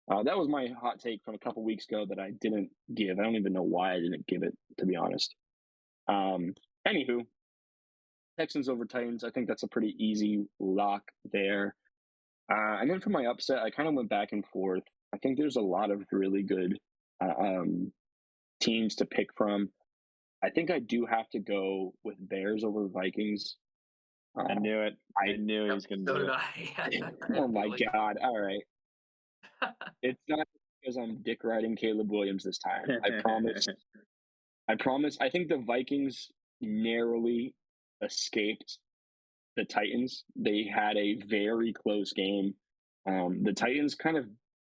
that was my hot take from a couple weeks ago that I didn't give. I don't even know why I didn't give it, to be honest. Anywho, Texans over Titans. I think that's a pretty easy lock there. And then for my upset, I kind of went back and forth. I think there's a lot of really good teams to pick from. I think I do have to go with Bears over Vikings. I knew it. I knew he was going to do it. Oh, my God. All right. It's not because I'm dick riding Caleb Williams this time. I promise. I promise. I think the Vikings narrowly escaped the Titans. They had a very close game. The Titans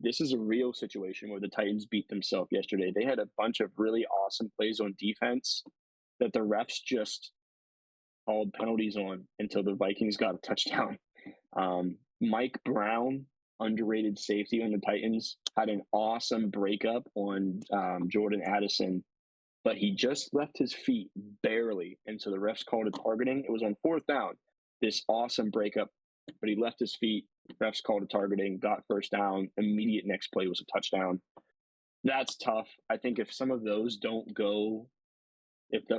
this is a real situation where the Titans beat themselves yesterday. They had a bunch of really awesome plays on defense that the refs just called penalties on until the Vikings got a touchdown. Mike Brown, underrated safety on the Titans, had an awesome breakup on Jordan Addison, but he just left his feet barely, and so the refs called it targeting. It was on 4th down, this awesome breakup, but he left his feet. Refs called it targeting, got first down. Immediate next play was a touchdown. That's tough. I think if some of those don't go,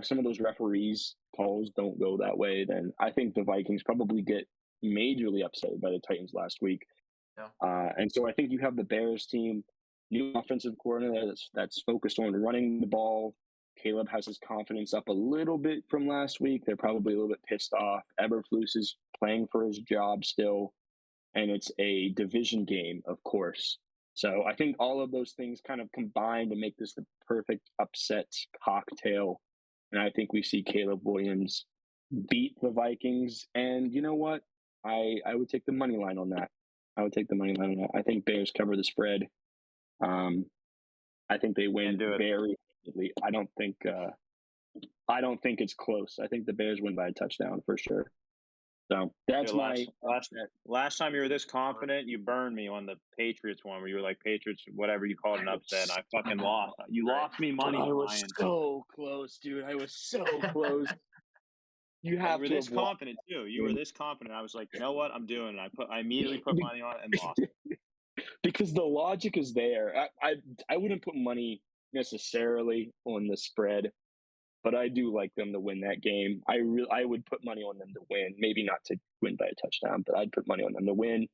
some of those referees calls don't go that way, then I think the Vikings probably get majorly upset by the Titans last week. Yeah. And so I think you have the Bears team, new offensive coordinator that's focused on running the ball. Caleb has his confidence up a little bit from last week. They're probably a little bit pissed off. Eberflus is playing for his job still, and it's a division game, of course. So I think all of those things kind of combine to make this the perfect upset cocktail. And I think we see Caleb Williams beat the Vikings. And you know what? I would take the money line on that. I think Bears cover the spread. I think they win very easily. I don't think it's close. I think the Bears win by a touchdown for sure. So that's last time you were this confident, you burned me on the Patriots one where you were like, Patriots, whatever you called an upset, and I fucking lost. You lost me money. I was so close, dude. I was so close. You were this confident too. You were this confident. I was like, you know what? I'm doing it. I immediately put money on it and lost. Because the logic is there. I wouldn't put money necessarily on the spread, but I do like them to win that game. I would put money on them to win. Maybe not to win by a touchdown, but I'd put money on them to win.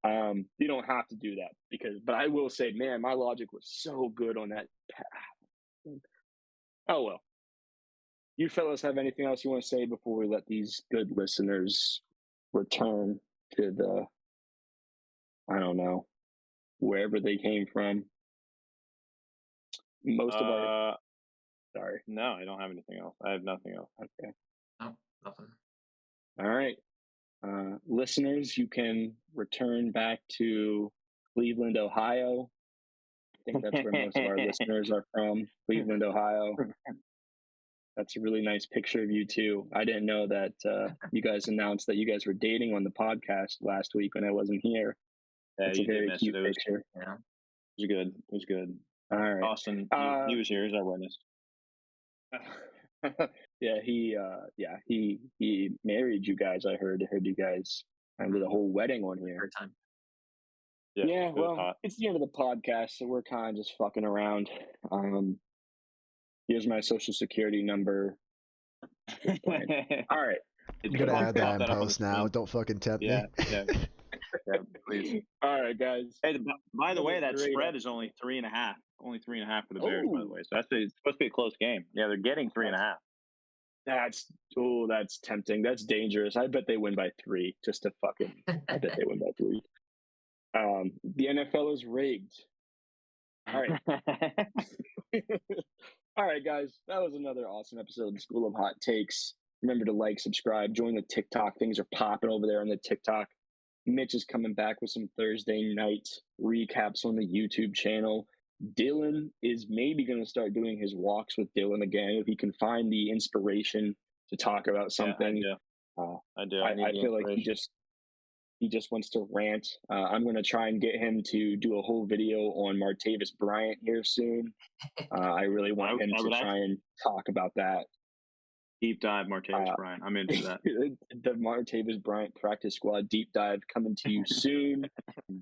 You don't have to do that but I will say, man, my logic was so good on that. Oh well. You fellas have anything else you want to say before we let these good listeners return to the, I don't know, wherever they came from? Sorry. No, I don't have anything else. I have nothing else. Okay. No, nothing. All right. Listeners, you can return back to Cleveland, Ohio. I think that's where most of our listeners are from, Cleveland, Ohio. That's a really nice picture of you two. I didn't know that you guys announced that you guys were dating on the podcast last week when I wasn't here. Yeah, it's a very cute picture. Yeah. It was good. All right. Austin, he was here as our witness. Yeah, he married you guys. I heard you guys did a whole wedding on here. Time. Yeah, well, it's the end of the podcast, so we're kind of just fucking around. Here's my social security number. All right. I'm going to add that in post now. Don't fucking tempt me. Yeah, please. All right, guys. Hey, by the way, that spread is only 3.5. Only 3.5 for the Bears, by the way. So it's supposed to be a close game. Yeah, they're getting 3.5. That's tempting. That's dangerous. I bet they win by 3. I bet they win by 3. The NFL is rigged. All right. All right, guys. That was another awesome episode of School of Hot Takes. Remember to like, subscribe, join the TikTok. Things are popping over there on the TikTok. Mitch is coming back with some Thursday night recaps on the YouTube channel. Dylan is maybe going to start doing his walks with Dylan again if he can find the inspiration to talk about something. Yeah, I do. I feel like he just wants to rant. I'm going to try and get him to do a whole video on Martavis Bryant here soon. I really want him to try and talk about that. Deep dive Martavis Bryant. I'm into that. The Martavis Bryant practice squad deep dive coming to you soon.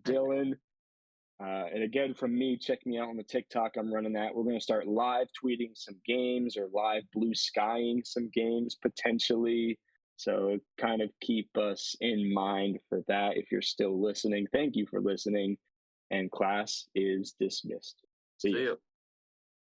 Dylan. And again, from me, check me out on the TikTok. I'm running that. We're going to start live tweeting some games or live blue skying some games potentially. So kind of keep us in mind for that if you're still listening. Thank you for listening. And class is dismissed. See you.